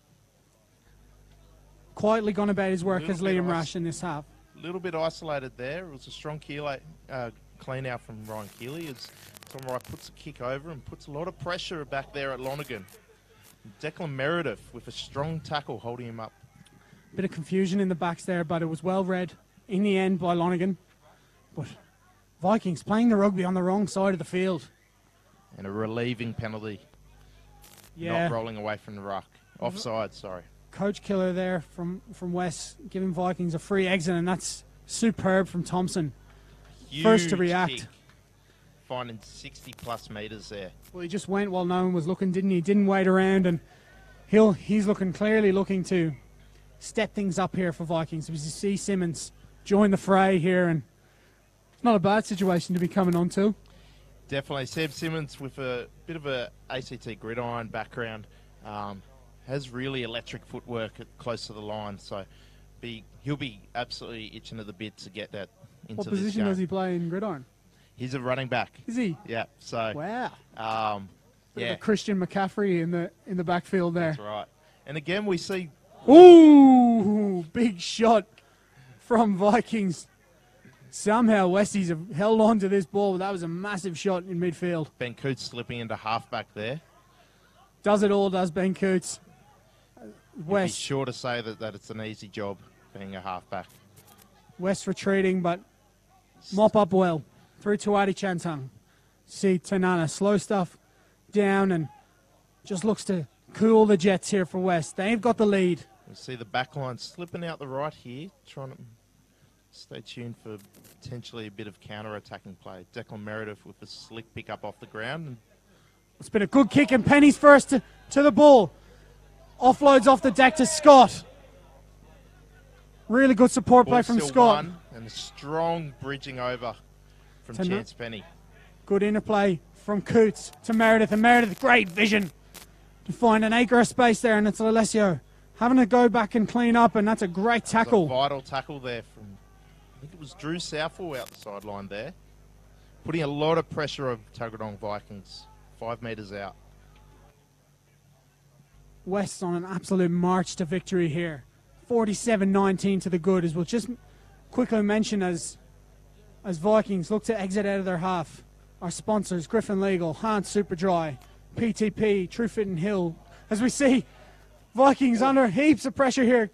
Speaker 4: Quietly gone about his work as Liam Rash in this half.
Speaker 2: A little bit isolated there. It was a strong clean out from Ryan Keeley as Tom Wright puts a kick over and puts a lot of pressure back there at Lonergan. Declan Meredith with a strong tackle holding him up.
Speaker 4: Bit of confusion in the backs there, but it was well read in the end by Lonergan. But Vikings playing the rugby on the wrong side of the field.
Speaker 2: And a relieving penalty.
Speaker 4: Yeah.
Speaker 2: Not rolling away from the ruck. Offside, sorry.
Speaker 4: Coach killer there from West, giving Vikings a free exit, and that's superb from Thompson.
Speaker 2: Huge
Speaker 4: First to react.
Speaker 2: Kick, finding 60-plus metres there.
Speaker 4: Well, he just went while no one was looking, didn't he? Didn't wait around, and he's clearly looking to step things up here for Vikings. As you see Simmons join the fray here, and it's not a bad situation to be coming on to.
Speaker 2: Definitely. Sam Simmons with a bit of a ACT gridiron background. Has really electric footwork close to the line, so he'll be absolutely itching to the bit to get that into
Speaker 4: What
Speaker 2: this game.
Speaker 4: position does he play in gridiron?
Speaker 2: He's a running back.
Speaker 4: Is he?
Speaker 2: Yeah. So
Speaker 4: wow.
Speaker 2: yeah,
Speaker 4: Christian McCaffrey in the backfield there.
Speaker 2: That's right. And again, we see.
Speaker 4: Ooh, big shot from Vikings. Somehow Westies have held on to this ball. That was a massive shot in midfield.
Speaker 2: Ben Coots slipping into halfback there.
Speaker 4: Does it all, does Ben Coots.
Speaker 2: West. Be sure to say that it's an easy job being a halfback.
Speaker 4: West retreating, but mop up well through to Adi Chantung. See Tanana, slow stuff down and just looks to cool the Jets here for West. They've got the lead.
Speaker 2: We see the back line slipping out the right here, trying to stay tuned for potentially a bit of counter-attacking play. Declan Meredith with a slick pick up off the ground. And
Speaker 4: It's been a good kick, and Penny's first to the ball. Offloads off the deck to Scott. Really good support play
Speaker 2: ball
Speaker 4: from
Speaker 2: still
Speaker 4: Scott.
Speaker 2: won, and a strong bridging over from
Speaker 4: To
Speaker 2: Chance Penny.
Speaker 4: Good interplay from Coots to Meredith, and Meredith, great vision to find an acre of space there, and it's Alessio having to go back and clean up, and that's a great
Speaker 2: It's a
Speaker 4: tackle.
Speaker 2: vital tackle there from, I think it was Drew Southall out the sideline there. Putting a lot of pressure over Tuggeranong Vikings. 5 metres out.
Speaker 4: West on an absolute march to victory here. 47-19 to the good, as we'll just quickly mention as Vikings look to exit out of their half. Our sponsors, Griffin Legal, Hans Superdry, PTP, True Fit and Hill. As we see, Vikings under heaps of pressure here,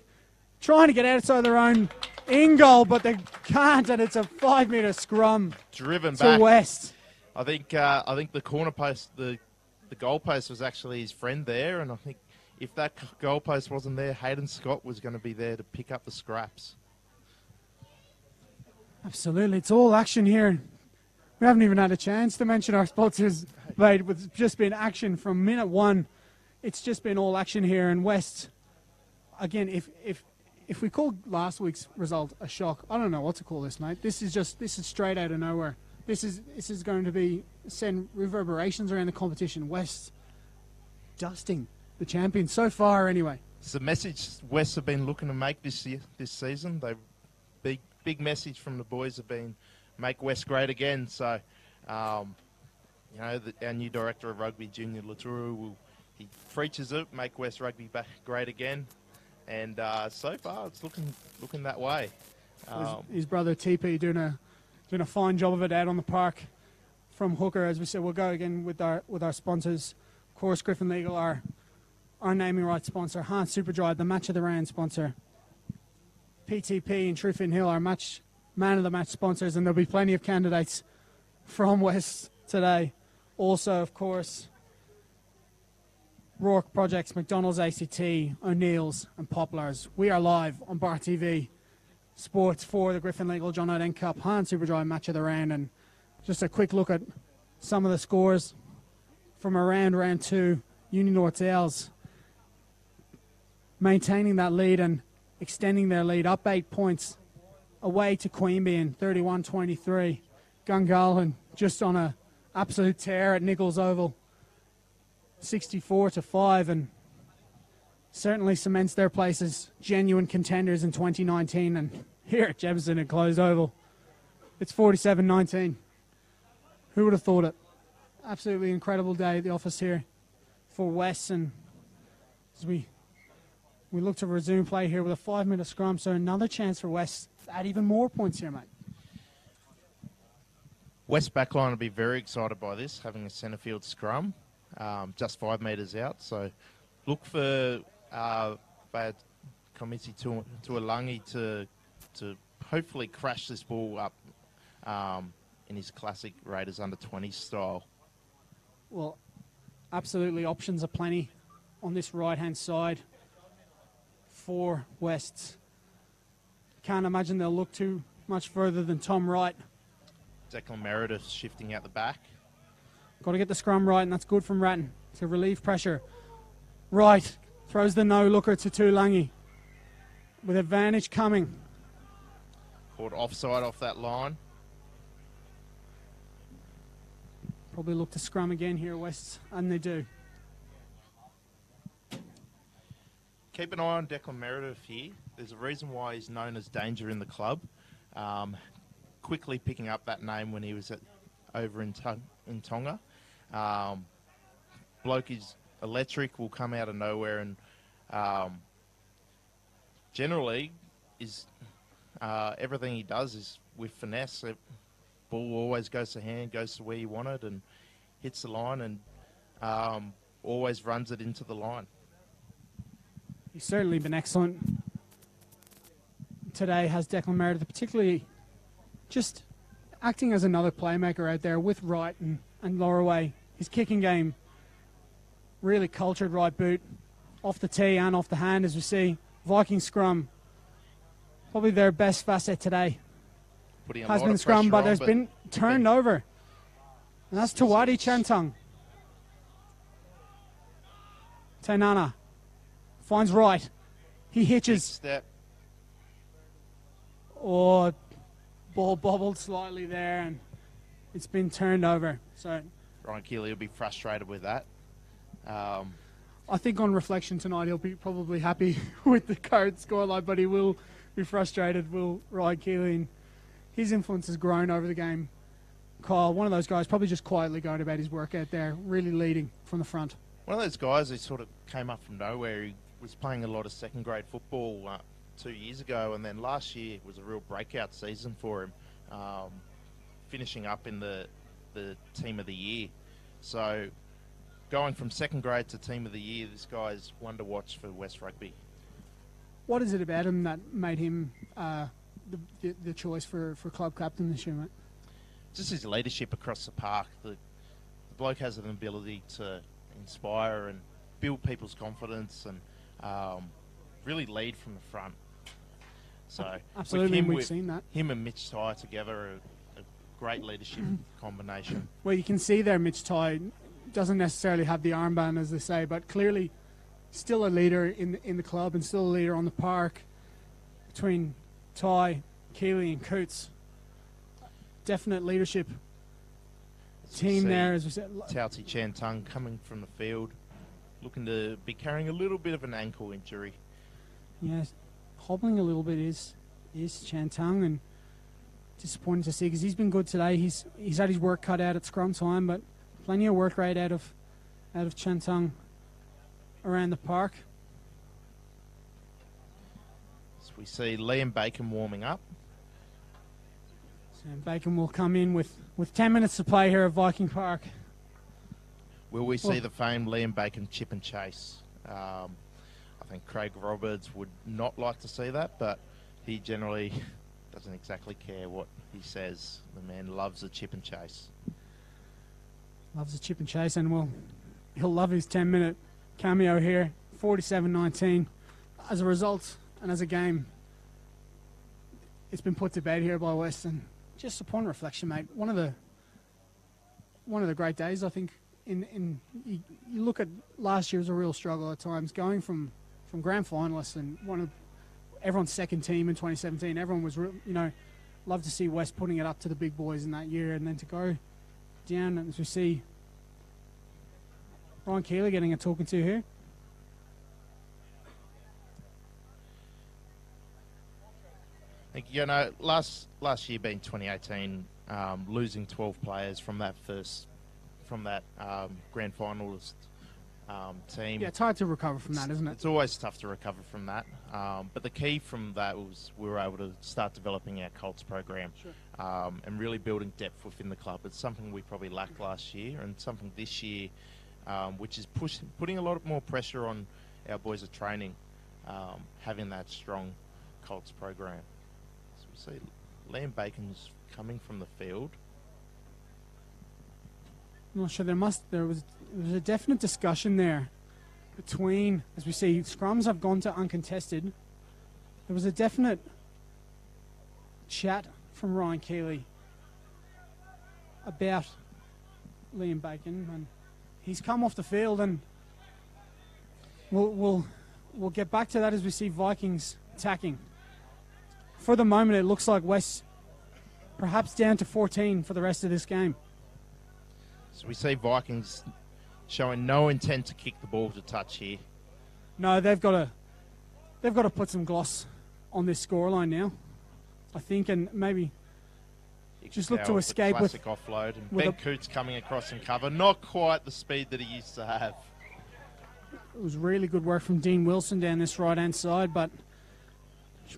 Speaker 4: trying to get outside their own in goal, but they can't, and it's a 5-metre scrum
Speaker 2: Driven
Speaker 4: to
Speaker 2: back.
Speaker 4: West.
Speaker 2: I think the corner post, the goal post was actually his friend there, and I think if that goal post wasn't there, Hayden Scott was going to be there to pick up the scraps.
Speaker 4: Absolutely, it's all action here. We haven't even had a chance to mention our sponsors, mate. It's just been action from minute one. It's just been all action here, and West, again, if we called last week's result a shock, I don't know what to call this, mate. This is straight out of nowhere. This is going to send reverberations around the competition. West dusting the champions so far, anyway.
Speaker 2: It's the message West have been looking to make this season. Big message from the boys have been make West great again. So, our new director of rugby, Junior Laturu, he preaches it, make West rugby back great again. And so far, it's looking that way.
Speaker 4: His brother TP doing a fine job of it out on the park from hooker. As we said, we'll go again with our sponsors. Of course, Griffin Legal, our naming rights sponsor. Hans Superdry, the match of the round sponsor. PTP and True Fit and Hill, our man of the match sponsors, and there'll be plenty of candidates from West today. Also, of course, Rourke Projects, McDonald's ACT, O'Neill's, and Poplars. We are live on Bar TV Sports for the Griffin Legal John O'Dent Cup, Hans Superdry match of the round, and just a quick look at some of the scores from around round 2. Union North Ales maintaining that lead and extending their lead, up 8 points away to Queanbeyan, 31-23. Gungahlin just on a absolute tear at Nichols Oval, 64-5, and certainly cements their place as genuine contenders in 2019. And here at Jebsen at Closed Oval, it's 47-19. Who would have thought it? Absolutely incredible day at the office here for West, and as we look to resume play here with a 5-minute scrum, so another chance for West to add even more points here, mate.
Speaker 2: West backline will be very excited by this, having a centre field scrum, just 5 metres out. So look for Bad Komisi to Alangi to hopefully crash this ball up in his classic Raiders under-20 style.
Speaker 4: Well, absolutely, options are plenty on this right-hand side for West. Can't imagine they'll look too much further than Tom Wright.
Speaker 2: Declan Meredith shifting out the back.
Speaker 4: Got to get the scrum right, and that's good from Ratton to relieve pressure. Wright throws the no-looker to Tulangi with advantage coming.
Speaker 2: Caught offside off that line.
Speaker 4: Probably look to scrum again here, West, and they do.
Speaker 2: Keep an eye on Declan Meredith here. There's a reason why he's known as Danger in the club. Quickly picking up that name when he was over in Tonga. Bloke is electric, will come out of nowhere, and generally is everything he does is with finesse. Ball always goes to hand, goes to where you want it, and hits the line, and always runs it into the line.
Speaker 4: He's certainly been excellent today, has Declan Meredith, particularly just acting as another playmaker out there with Wright and Lorway. His kicking game Really cultured right boot. Off the tee and off the hand, as we see. Viking scrum. Probably their best facet today.
Speaker 2: Putting a
Speaker 4: Has
Speaker 2: lot
Speaker 4: been
Speaker 2: of
Speaker 4: scrum,
Speaker 2: pressure
Speaker 4: but
Speaker 2: on,
Speaker 4: there's been turned over. And that's Tawadi Chantang. Tainana finds right. He
Speaker 2: big
Speaker 4: hitches.
Speaker 2: step.
Speaker 4: Or ball bobbled slightly there, and it's been turned over. So
Speaker 2: Ryan Keeley will be frustrated with that.
Speaker 4: I think on reflection tonight he'll be probably happy with the current scoreline, but he will be frustrated. Will Ryan Keeley? And his influence has grown over the game. Kyle, one of those guys, probably just quietly going about his work out there, really leading from the front.
Speaker 2: One of those guys who sort of came up from nowhere. He was playing a lot of second-grade football 2 years ago, and then last year was a real breakout season for him, finishing up in the team of the year. So going from second grade to team of the year, this guy's one to watch for West Rugby.
Speaker 4: What is it about him that made him the choice for club captain this year, mate?
Speaker 2: Just his leadership across the park. The bloke has an ability to inspire and build people's confidence and really lead from the front. So
Speaker 4: absolutely,
Speaker 2: with him,
Speaker 4: we've seen that.
Speaker 2: Him and Mitch Ty together are a great leadership combination.
Speaker 4: Well, you can see there Mitch Ty doesn't necessarily have the armband, as they say, but clearly still a leader in the club and still a leader on the park between Ty, Keeley and Coots. Definite leadership team there, as we said.
Speaker 2: Tauti Chantang coming from the field, looking to be carrying a little bit of an ankle injury.
Speaker 4: Yes, hobbling a little bit is Chantang, and disappointing to see because he's been good today. He's had his work cut out at scrum time, but plenty of work rate out of Chantang around the park.
Speaker 2: So we see Liam Bacon warming up.
Speaker 4: So Bacon will come in with 10 minutes to play here at Viking Park.
Speaker 2: Will we see the famed Liam Bacon chip and chase? I think Craig Roberts would not like to see that, but he generally doesn't exactly care what he says. The man loves a chip and chase.
Speaker 4: Loves a chip and chase, and he'll love his 10-minute cameo here. 47-19. As a result, and as a game, it's been put to bed here by Western. Just upon reflection, mate, one of the great days, I think. You look at last year as a real struggle at times, going from grand finalists and one of everyone's second team in 2017. Everyone was, loved to see West putting it up to the big boys in that year, and then to go down, as we see Ryan Keeley getting a talking to here.
Speaker 2: I think, last year being 2018, losing 12 players from that grand finalist team.
Speaker 4: Yeah, it's hard to recover from that, isn't it?
Speaker 2: It's always tough to recover from that. But the key from that was we were able to start developing our Colts program, and really building depth within the club. It's something we probably lacked last year, and something this year, which is putting a lot more pressure on our boys at training, having that strong Colts program. So we see Liam Bacon's coming from the field.
Speaker 4: I'm not sure. There was a definite discussion there between, as we see, scrums have gone to uncontested. There was a definite chat from Ryan Keeley about Liam Bacon, and he's come off the field, and we'll get back to that as we see Vikings attacking. For the moment, it looks like West perhaps down to 14 for the rest of this game.
Speaker 2: So we see Vikings showing no intent to kick the ball to touch here.
Speaker 4: No, they've got to put some gloss on this scoreline now, I think, and maybe just look to escape with
Speaker 2: classic offload. And
Speaker 4: with
Speaker 2: Ben Coots coming across in cover, not quite the speed that he used to have.
Speaker 4: It was really good work from Dean Wilson down this right-hand side, but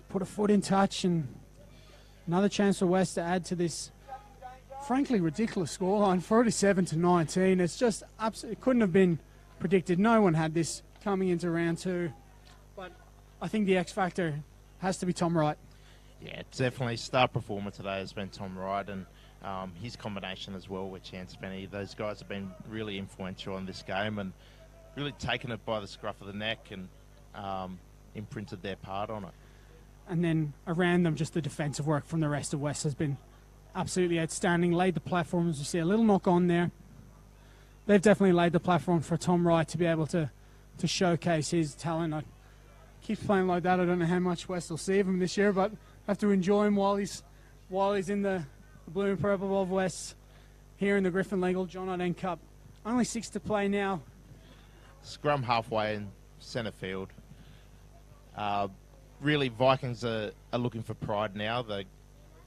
Speaker 4: put a foot in touch, and another chance for West to add to this frankly ridiculous scoreline, 47-19. It's just absolutely couldn't have been predicted. No one had this coming into round two, but I think the X factor has to be Tom Wright.
Speaker 2: Yeah, definitely star performer today has been Tom Wright, and his combination as well with Chance Penny. Those guys have been really influential in this game, and really taken it by the scruff of the neck and imprinted their part on it.
Speaker 4: And then around them, just the defensive work from the rest of West has been absolutely outstanding. Laid the platform, as you see, a little knock on there. They've definitely laid the platform for Tom Wright to be able to showcase his talent. I keep playing like that. I don't know how much West will see of him this year, but I have to enjoy him while he's in the blue and purple of West here in the Griffin Legal John Dent Cup. Only 6 to play now.
Speaker 2: Scrum halfway in centre field. Really, Vikings are looking for pride now.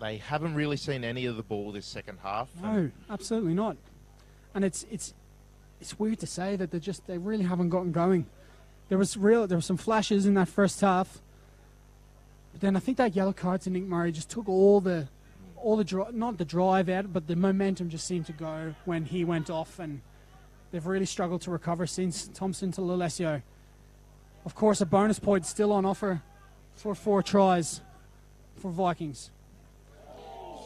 Speaker 2: They haven't really seen any of the ball this second half.
Speaker 4: No, absolutely not. And it's weird to say that they really haven't gotten going. There were some flashes in that first half, but then I think that yellow card to Nick Murray just took all the not the drive out, but the momentum just seemed to go when he went off, and they've really struggled to recover since. Thompson to Lalesio. Of course, a bonus point still on offer for 4 tries for Vikings.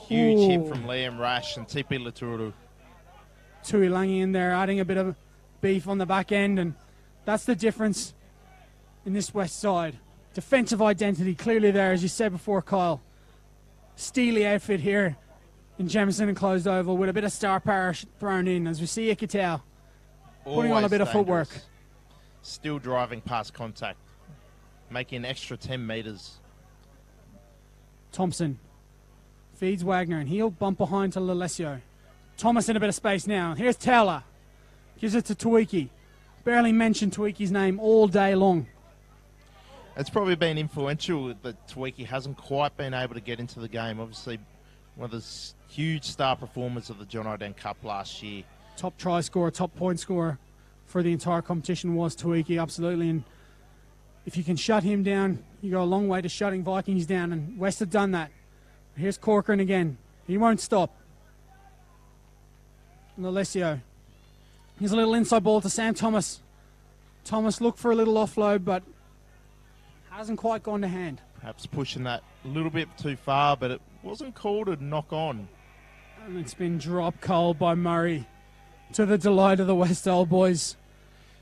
Speaker 2: Huge
Speaker 4: Ooh.
Speaker 2: hit from Liam Rash and Tipi Laturu.
Speaker 4: Tuilangi in there, adding a bit of beef on the back end, and that's the difference in this West side. Defensive identity clearly there, as you said before, Kyle. Steely outfit here in Jemison and Closed Oval with a bit of star power thrown in, as we see Ikitau putting on a bit of footwork.
Speaker 2: Still driving past contact, making an extra 10 metres.
Speaker 4: Thompson feeds Wagner, and he'll bump behind to Lalesio. Thomas in a bit of space now. Here's Taylor. Gives it to Tuiki. Barely mentioned Tuiki's name all day long.
Speaker 2: It's probably been influential that Tuiki hasn't quite been able to get into the game. Obviously, one of the huge star performers of the John Dent Cup last year.
Speaker 4: Top try scorer, top point scorer for the entire competition was Tuiki, absolutely. And if you can shut him down, you go a long way to shutting Vikings down, and West have done that. Here's Corcoran again. He won't stop. Lalesio. Here's a little inside ball to Sam Thomas. Thomas looked for a little offload, but hasn't quite gone to hand.
Speaker 2: Perhaps pushing that a little bit too far, but it wasn't called a knock on.
Speaker 4: And it's been dropped cold by Murray, to the delight of the West Old boys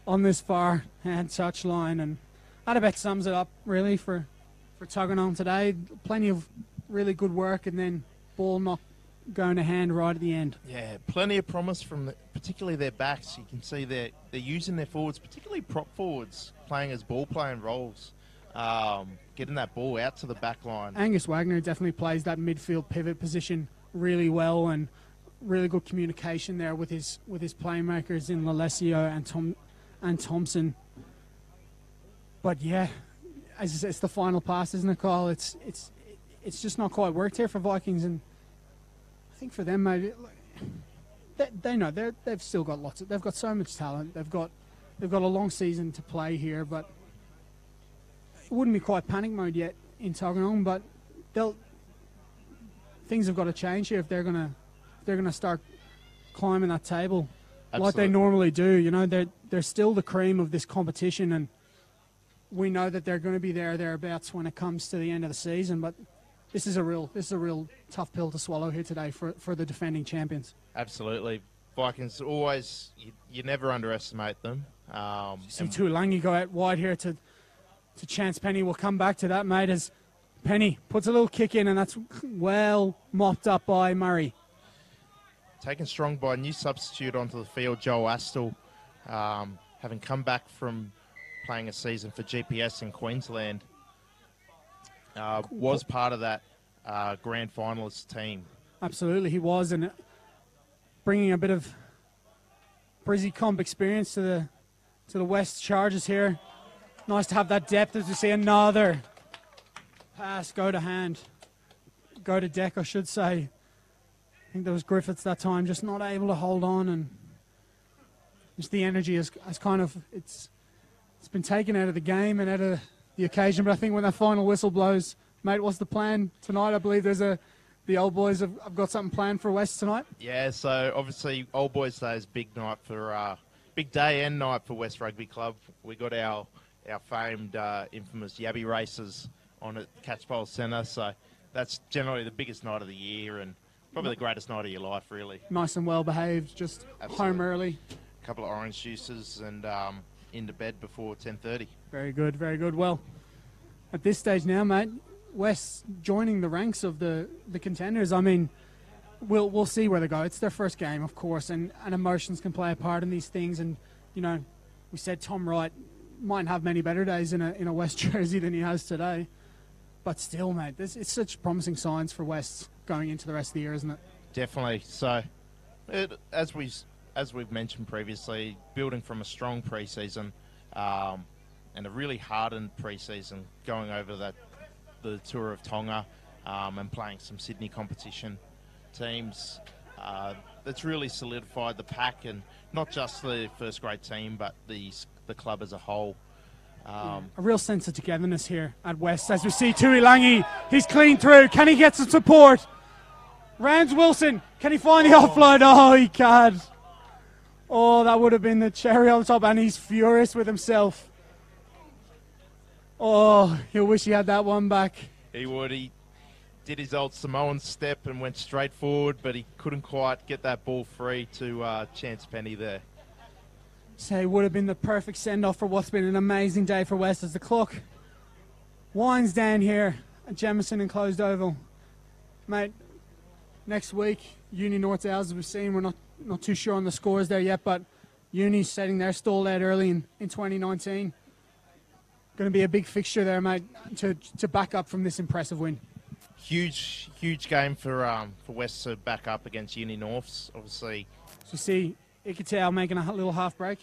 Speaker 4: on this far hand touch line. And that about sums it up, really, for Tuggeranong today. Plenty of really good work, and then ball not going to hand right at the end.
Speaker 2: Yeah, plenty of promise from particularly their backs. You can see they're using their forwards, particularly prop forwards, playing as ball playing roles, getting that ball out to the back line.
Speaker 4: Angus Wagner definitely plays that midfield pivot position really well, and really good communication there with his playmakers in Lalesio and Thompson. But yeah, as I said, it's the final pass, isn't it, Kyle? It's just not quite worked here for Vikings, and I think for them, maybe they know they've still got they've got so much talent. They've got a long season to play here, but it wouldn't be quite panic mode yet in Tuggeranong. But things have got to change here if they're gonna start climbing that table. Absolutely. Like they normally do. You know, they're still the cream of this competition, and we know that they're going to be thereabouts when it comes to the end of the season. But this is a real tough pill to swallow here today for the defending champions.
Speaker 2: Absolutely. Vikings always, you never underestimate them.
Speaker 4: See Tuilangi go out wide here to Chance Penny. We'll come back to that, mate, as Penny puts a little kick in, and that's well mopped up by Murray.
Speaker 2: Taken strong by a new substitute onto the field, Joel Astle, having come back from playing a season for GPS in Queensland. Was part of that grand finalist team.
Speaker 4: Absolutely, he was, and bringing a bit of Brizzy comp experience to the West Chargers here. Nice to have that depth as we see another pass go to deck, I should say. I think there was Griffiths that time, just not able to hold on, and just the energy has kind of it's been taken out of the game and out of the occasion. But I think when that final whistle blows, mate, what's the plan tonight? I believe the old boys have got something planned for West tonight.
Speaker 2: Yeah, so obviously Old Boys Day is big day and night for West Rugby Club. We got our famed, infamous Yabby races on at Catchpole Centre, so that's generally the biggest night of the year and probably the greatest night of your life, really.
Speaker 4: Nice and well behaved, just
Speaker 2: Absolutely.
Speaker 4: home early.
Speaker 2: A couple of orange juices and into bed before 10:30.
Speaker 4: Very good, very good. Well, at this stage now, mate, West joining the ranks of the contenders. I mean, we'll see where they go. It's their first game, of course, and emotions can play a part in these things. And, you know, we said Tom Wright mightn't have many better days in a West jersey than he has today. But still, mate, it's such promising signs for West going into the rest of the year, isn't it?
Speaker 2: Definitely. So, as we've mentioned previously, building from a strong pre-season and a really hardened pre-season, going over the tour of Tonga and playing some Sydney competition teams, that's really solidified the pack, and not just the first grade team, but the club as a whole.
Speaker 4: A real sense of togetherness here at West as we see Tui Langi. He's clean through. Can he get some support? Rams Wilson. Can he find the offload? Oh, he can't. Oh, that would have been the cherry on top, and he's furious with himself. Oh, he'll wish he had that one back.
Speaker 2: He would. He did his old Samoan step and went straight forward, but he couldn't quite get that ball free to Chance Penny there.
Speaker 4: So it would have been the perfect send-off for what's been an amazing day for West as the clock winds down here at Jamison Enclosed Oval. Mate, next week, Uni North Owls, as we've seen, we're not too sure on the scores there yet, but Uni's setting their stall out early in 2019. Going to be a big fixture there, mate, to back up from this impressive win.
Speaker 2: Huge game for West to back up against Uni Norths, obviously.
Speaker 4: So you see Ikitau making a little half break.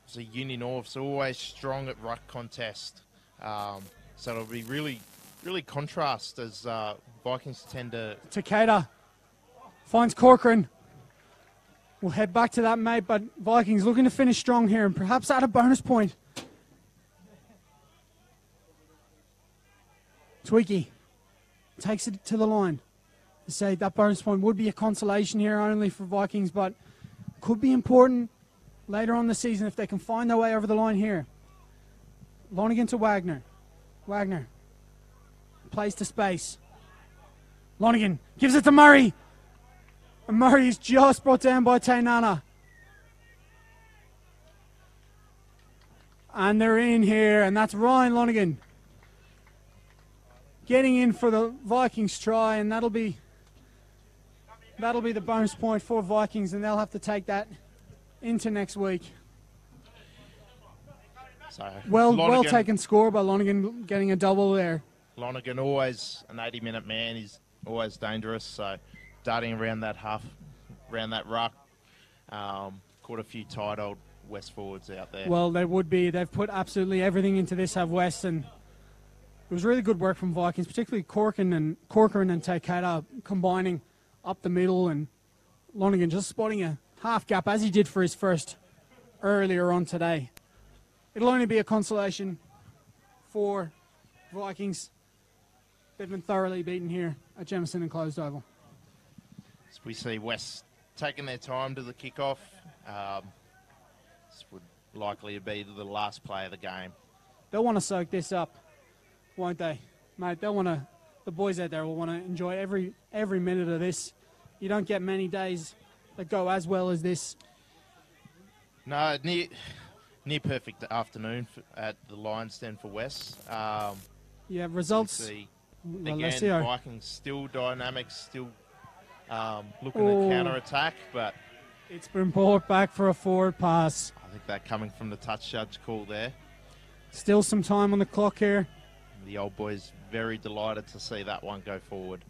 Speaker 2: So Uni North's always strong at ruck contest. So it'll be really contrast as Vikings tend to...
Speaker 4: Takeda finds Corcoran. We'll head back to that, mate, but Vikings looking to finish strong here and perhaps add a bonus point. Tweaky takes it to the line. To say that bonus point would be a consolation here only for Vikings, but could be important later on the season if they can find their way over the line here. Lonergan to Wagner. Wagner plays to space. Lonergan gives it to Murray. And Murray is just brought down by Tainana. And they're in here, and that's Ryan Lonergan getting in for the Vikings try, and that'll be the bonus point for Vikings, and they'll have to take that into next week.
Speaker 2: So
Speaker 4: well taken score by Lonergan, getting a double there.
Speaker 2: Lonergan always an 80-minute man. He's always dangerous. So darting around that ruck, caught a few tight old West forwards out there.
Speaker 4: Well, they would be. They've put absolutely everything into this, have West, and it was really good work from Vikings, particularly Corcoran and Takeda combining up the middle, and Lonergan just spotting a half gap as he did for his first earlier on today. It'll only be a consolation for Vikings. They've been thoroughly beaten here at Jamison Enclosed Oval.
Speaker 2: As we see West taking their time to the kickoff. This would likely be the last play of the game.
Speaker 4: They'll want to soak this up, won't they, mate? The boys out there will want to enjoy every minute of this. You don't get many days that go as well as this.
Speaker 2: No, near perfect afternoon at the Lions Den for West.
Speaker 4: Yeah, results.
Speaker 2: Again, Vikings still dynamic, still looking to counter-attack, but...
Speaker 4: It's been brought back for a forward pass.
Speaker 2: I think that coming from the touch judge call there.
Speaker 4: Still some time on the clock here.
Speaker 2: The old boys very delighted to see that one go forward.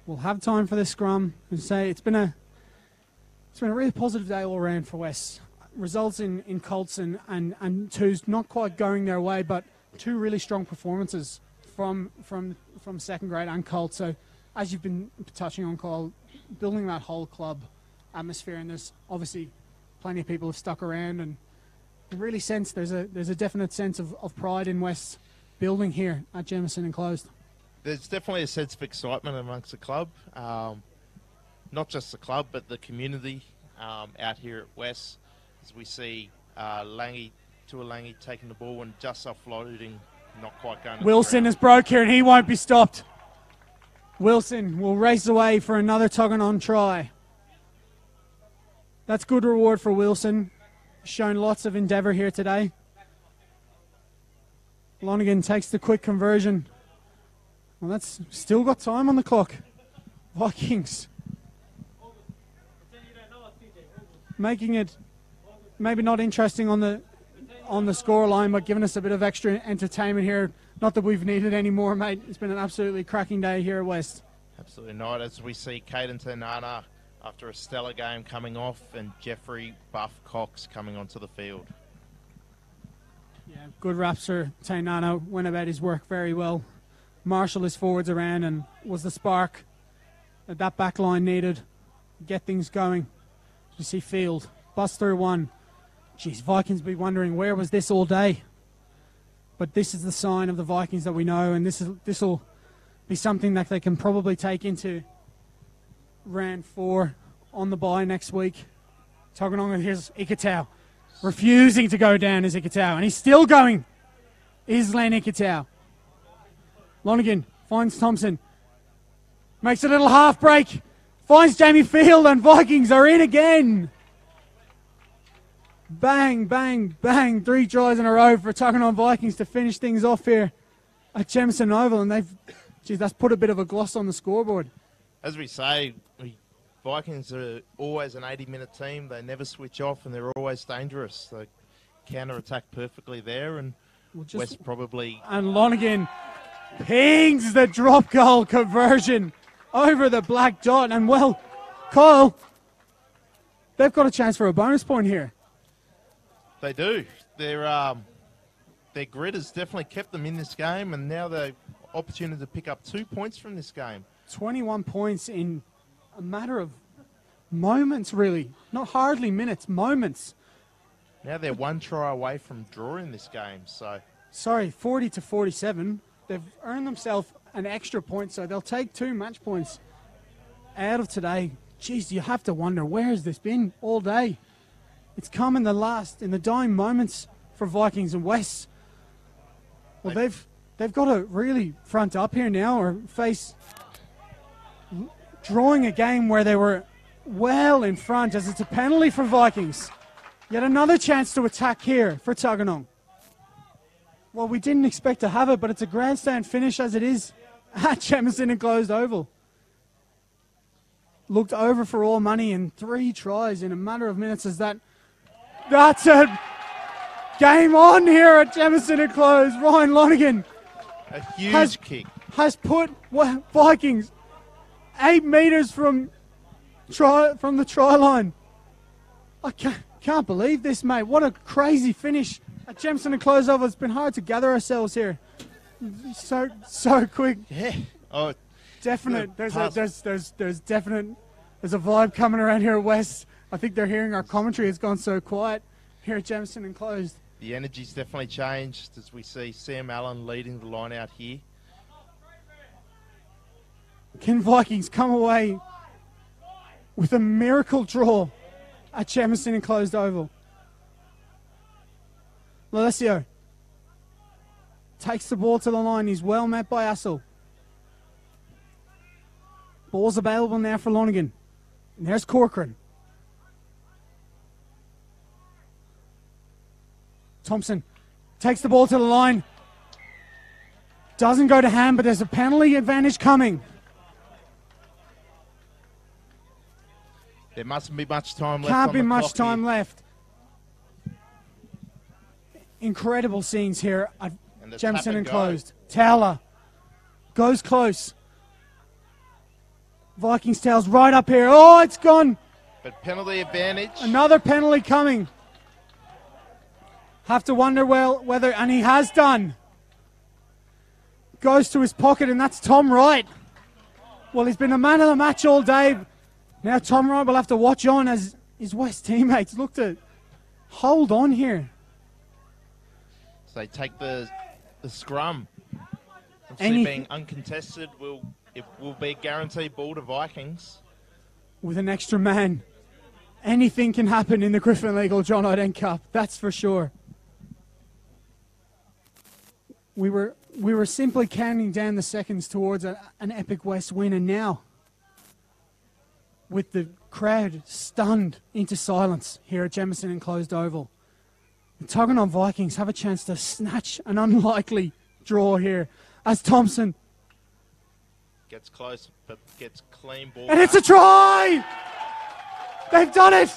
Speaker 4: We'll have time for this scrum and say it's been a really positive day all around for West. Results in Colts and twos not quite going their way, but two really strong performances from second grade and Colts. So as you've been touching on, Kyle, building that whole club atmosphere, and there's obviously plenty of people have stuck around, and you really sense there's a definite sense of pride in West building here at Jamison Enclosed. There's
Speaker 2: definitely a sense of excitement amongst the club, not just the club but the community out here at West, as we see Langi taking the ball and just offloading, not quite going.
Speaker 4: Wilson is broke here and he won't be stopped. Wilson will race away for another Tuggeranong try. That's good reward for Wilson. shown lots of endeavour here today. Lonergan takes the quick conversion. Well, that's still got time on the clock. Vikings making it maybe not interesting on the score line, but giving us a bit of extra entertainment here. Not that we've needed any more, mate. It's been an absolutely cracking day here at West.
Speaker 2: Absolutely not. As we see Caden Ternana after a stellar game coming off, and Jeffrey Buff Cox coming onto the field.
Speaker 4: Yeah, good raps for Tainano. Went about his work very well. Marshall his forwards around and was the spark that back line needed to get things going. You see Field bust through one. Geez, Vikings be wondering where was this all day. But this is the sign of the Vikings that we know, and this will be something that they can probably take into round 4 on the bye next week. Tuggeranong, here's Ikitau. Refusing to go down is Ikitau, and he's still going. Is Len Ikitau. Lonergan finds Thompson. Makes a little half break. Finds Jamie Field, and Vikings are in again. Bang, bang, bang. 3 tries in a row for Tuggeranong Vikings to finish things off here at Jemison Oval, and that's put a bit of a gloss on the scoreboard.
Speaker 2: As we say, Vikings are always an 80-minute team. They never switch off, and they're always dangerous. They counter-attack perfectly there, and West probably...
Speaker 4: And Lonergan pings the drop goal conversion over the black dot. And, well, Kyle, they've got a chance for a bonus point here.
Speaker 2: They do. Their grit has definitely kept them in this game, and now the opportunity to pick up 2 points from this game.
Speaker 4: 21 points in a matter of moments, really. Not hardly minutes, moments.
Speaker 2: Now they're 1 try away from drawing this game. So,
Speaker 4: 40-47. They've earned themselves an extra point, so they'll take 2 match points out of today. Geez, you have to wonder, where has this been all day? It's come in the dying moments for Vikings and West. Well, they've got to really front up here now, or face drawing a game where they were well in front, as it's a penalty for Vikings. Yet another chance to attack here for Tuggeranong. Well, we didn't expect to have it, but it's a grandstand finish as it is at Jemison Enclosed Oval. Looked over for all money, and 3 tries in a matter of minutes as that's a game on here at Jemison Enclosed. Ryan Lonergan.
Speaker 2: A huge kick.
Speaker 4: Has put Vikings 8 metres from the try line. I can't believe this, mate. What a crazy finish at Jemison Enclosed Oval. It's been hard to gather ourselves here. So quick.
Speaker 2: Yeah. Oh,
Speaker 4: definite. There's a vibe coming around here at West. I think they're hearing our commentary has gone so quiet here at Jemison Enclosed.
Speaker 2: The energy's definitely changed as we see Sam Allen leading the line out here.
Speaker 4: Can Vikings come away with a miracle draw at Jemison Enclosed Oval? Lalesio takes the ball to the line. He's well met by Assel. Ball's available now for Lonergan. And there's Corcoran. Thompson takes the ball to the line. Doesn't go to hand, but there's a penalty advantage coming.
Speaker 2: There mustn't be much time left.
Speaker 4: Can't be much time left. Incredible scenes here at Jemison Enclosed. Towler goes close. Vikings tails right up here. Oh, it's gone.
Speaker 2: But penalty advantage.
Speaker 4: Another penalty coming. Have to wonder whether, and he has done. Goes to his pocket, and that's Tom Wright. Well, he's been a man of the match all day. Now Tom Wright will have to watch on as his West teammates look to hold on here.
Speaker 2: So they take the scrum.
Speaker 4: Anything,
Speaker 2: being uncontested, it will be a guaranteed ball to Vikings.
Speaker 4: With an extra man, anything can happen in the Griffin League or John O'Dent Cup, that's for sure. We were simply counting down the seconds towards an epic West win, and now, with the crowd stunned into silence here at Jemison Enclosed Oval, The Tuggeranong Vikings have a chance to snatch an unlikely draw here as Thompson.
Speaker 2: Gets close, but gets clean ball.
Speaker 4: And it's a try! They've done it!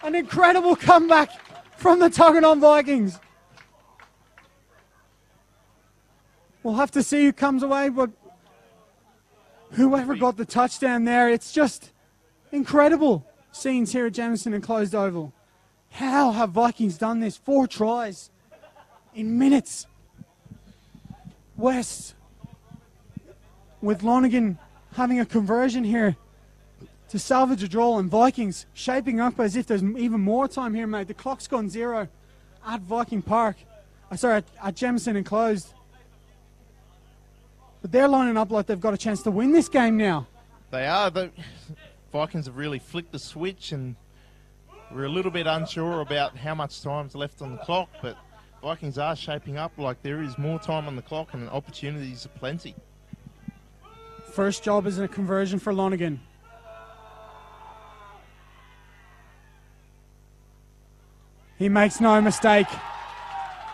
Speaker 4: An incredible comeback from the Tuggeranong Vikings. We'll have to see who comes away, but whoever got the touchdown there, it's just incredible scenes here at Jamison and Closed Oval. How have Vikings done this? 4 tries in minutes. West with Lonergan having a conversion here to salvage a draw, and Vikings shaping up as if there's even more time here, mate. The clock's gone 0 at Viking Park. At Jamison and Closed. But they're lining up like they've got a chance to win this game now.
Speaker 2: They are. The Vikings have really flicked the switch, and we're a little bit unsure about how much time's left on the clock, but Vikings are shaping up like there is more time on the clock and opportunities are plenty.
Speaker 4: First job is a conversion for Lonergan. He makes no mistake.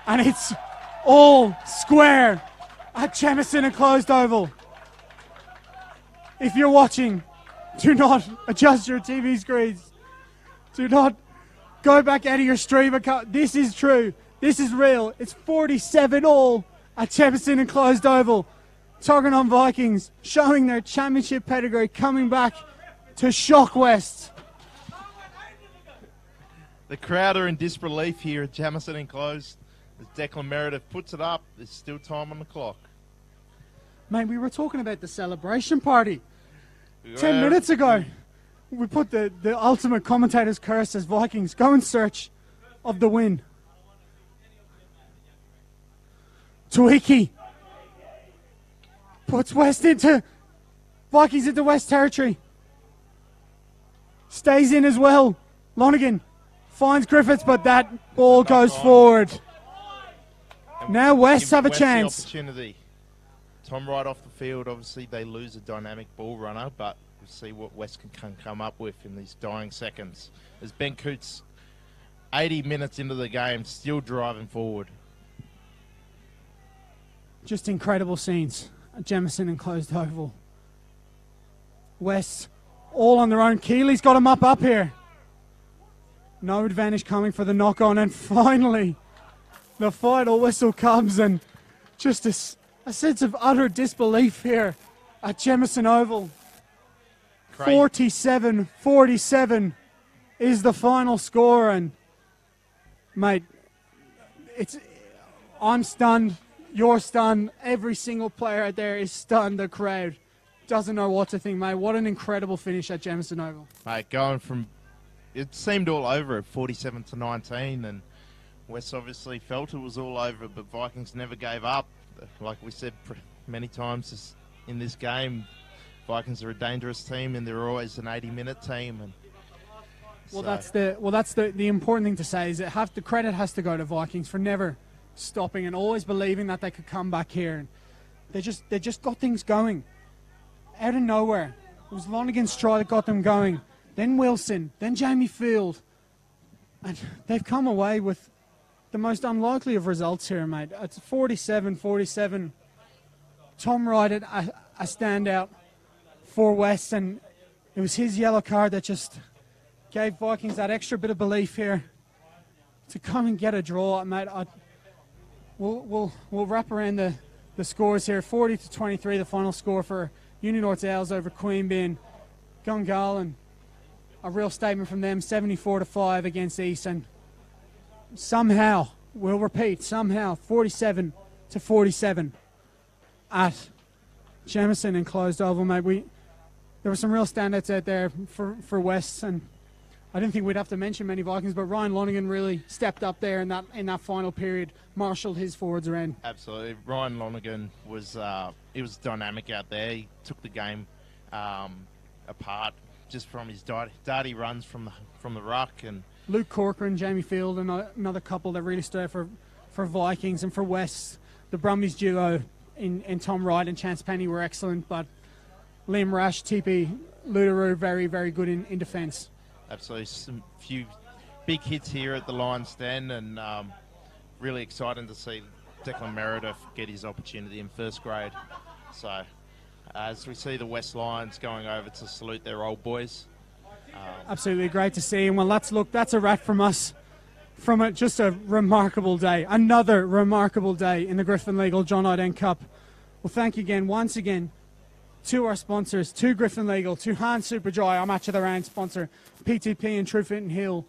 Speaker 4: And it's all square at Jamison and Closed Oval. If you're watching, do not adjust your TV screens. Do not go back out of your stream account. This is true. This is real. It's 47-all at Jamison and Closed Oval. Tuggeranong Vikings showing their championship pedigree, coming back to shock West.
Speaker 2: The crowd are in disbelief here at Jamison and Closed. As Declan Meredith puts it up, there's still time on the clock.
Speaker 4: Mate, we were talking about the celebration party 10 minutes ago. We put the ultimate commentator's curse as Vikings go in search of the win. Tuiki puts Vikings into West Territory. Stays in as well. Lonergan finds Griffiths, but that ball goes forward. Now West have a chance.
Speaker 2: The opportunity. Tom right off the field. Obviously, they lose a dynamic ball runner, but we'll see what West can come up with in these dying seconds. As Ben Coots, 80 minutes into the game, still driving forward.
Speaker 4: Just incredible scenes at Jamison and Closed Oval. West all on their own. Keeley's got him up here. No advantage coming for the knock-on, and finally the final whistle comes, and just a sense of utter disbelief here at Jamison Oval. 47-47 is the final score, and mate, I'm stunned, you're stunned, every single player out there is stunned. The crowd doesn't know what to think, mate. What an incredible finish at Jamison Oval.
Speaker 2: Mate, going from, it seemed all over at 47-19, and West obviously felt it was all over, but Vikings never gave up. Like we said many times in this game, Vikings are a dangerous team, and they're always an 80-minute team. And
Speaker 4: that's the important thing to say, is that the credit has to go to Vikings for never stopping and always believing that they could come back here. And they just got things going out of nowhere. It was Lonergan's try that got them going. Then Wilson, then Jamie Field, and they've come away with the most unlikely of results here, mate. It's 47-47. Tom Wright, a standout for West, and it was his yellow card that just gave Vikings that extra bit of belief here to come and get a draw, mate. We'll wrap around the scores here. 40-23, the final score for Union North Owls over Queanbeyan. Gungal, and a real statement from them, 74-5 against Easton. Somehow, we'll repeat, somehow 47-47 at Jamison and Closed Oval, mate. There were some real standouts out there for West, and I didn't think we'd have to mention many Vikings, but Ryan Lonergan really stepped up there in that final period, marshalled his forwards around.
Speaker 2: Absolutely, Ryan Lonergan was dynamic out there. He took the game apart just from his dirty runs from the ruck, and
Speaker 4: Luke Corcoran, Jamie Field, and another couple that really stood out for Vikings. And for West, the Brumbies duo in Tom Wright and Chance Penny were excellent, but Liam Rash, TP Ludaroo, very, very good in defence.
Speaker 2: Absolutely, some few big hits here at the Lions Den, and really exciting to see Declan Meredith get his opportunity in first grade. So as we see the West Lions going over to salute their old boys.
Speaker 4: Absolutely great to see. And well, that's a wrap from us. From just a remarkable day. Another remarkable day in the Griffin Legal John Dent Cup. Well, thank you again, once again, to our sponsors, to Griffin Legal, to Hans Superdry, our Match of the Round sponsor, PTP and True Fit and Hill.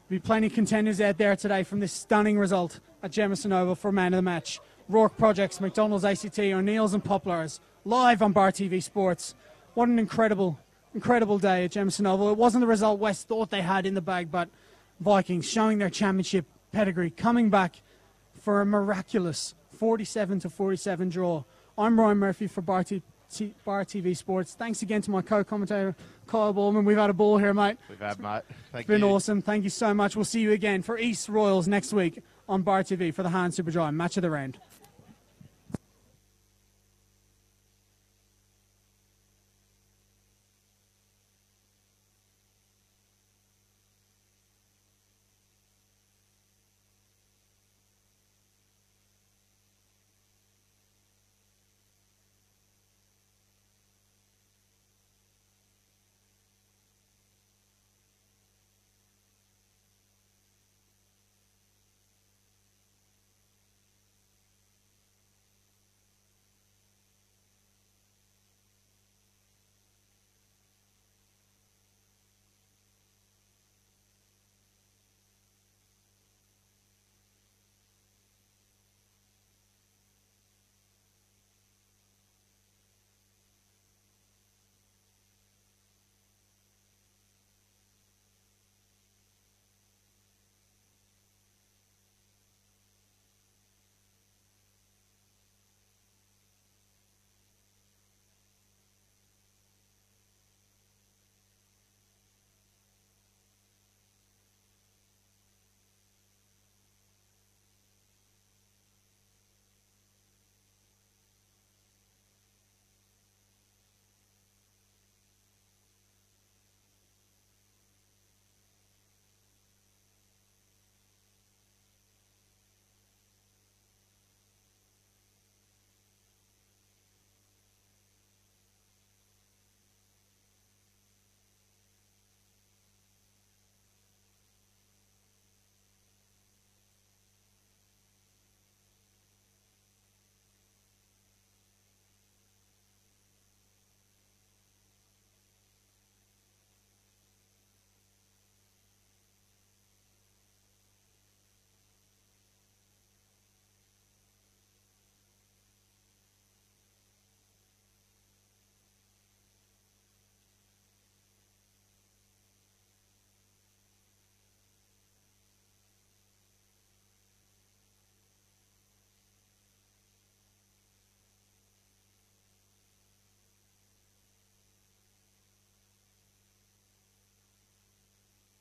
Speaker 4: There'll be plenty of contenders out there today from this stunning result at Jemison Oval for Man of the Match. Rourke Projects, McDonald's ACT, O'Neill's and Poplars, live on Bar TV Sports. What an incredible day at Jemison Oval. It wasn't the result West thought they had in the bag, but Vikings showing their championship pedigree, coming back for a miraculous 47-47 draw. I'm Ryan Murphy for Bar TV Sports. Thanks again to my co-commentator, Kyle Bowman. We've had a ball here, mate.
Speaker 2: We've had, mate.
Speaker 4: It's been awesome. Thank you so much. We'll see you again for East Royals next week on Bar TV for the Hans Superdry Match of the Round.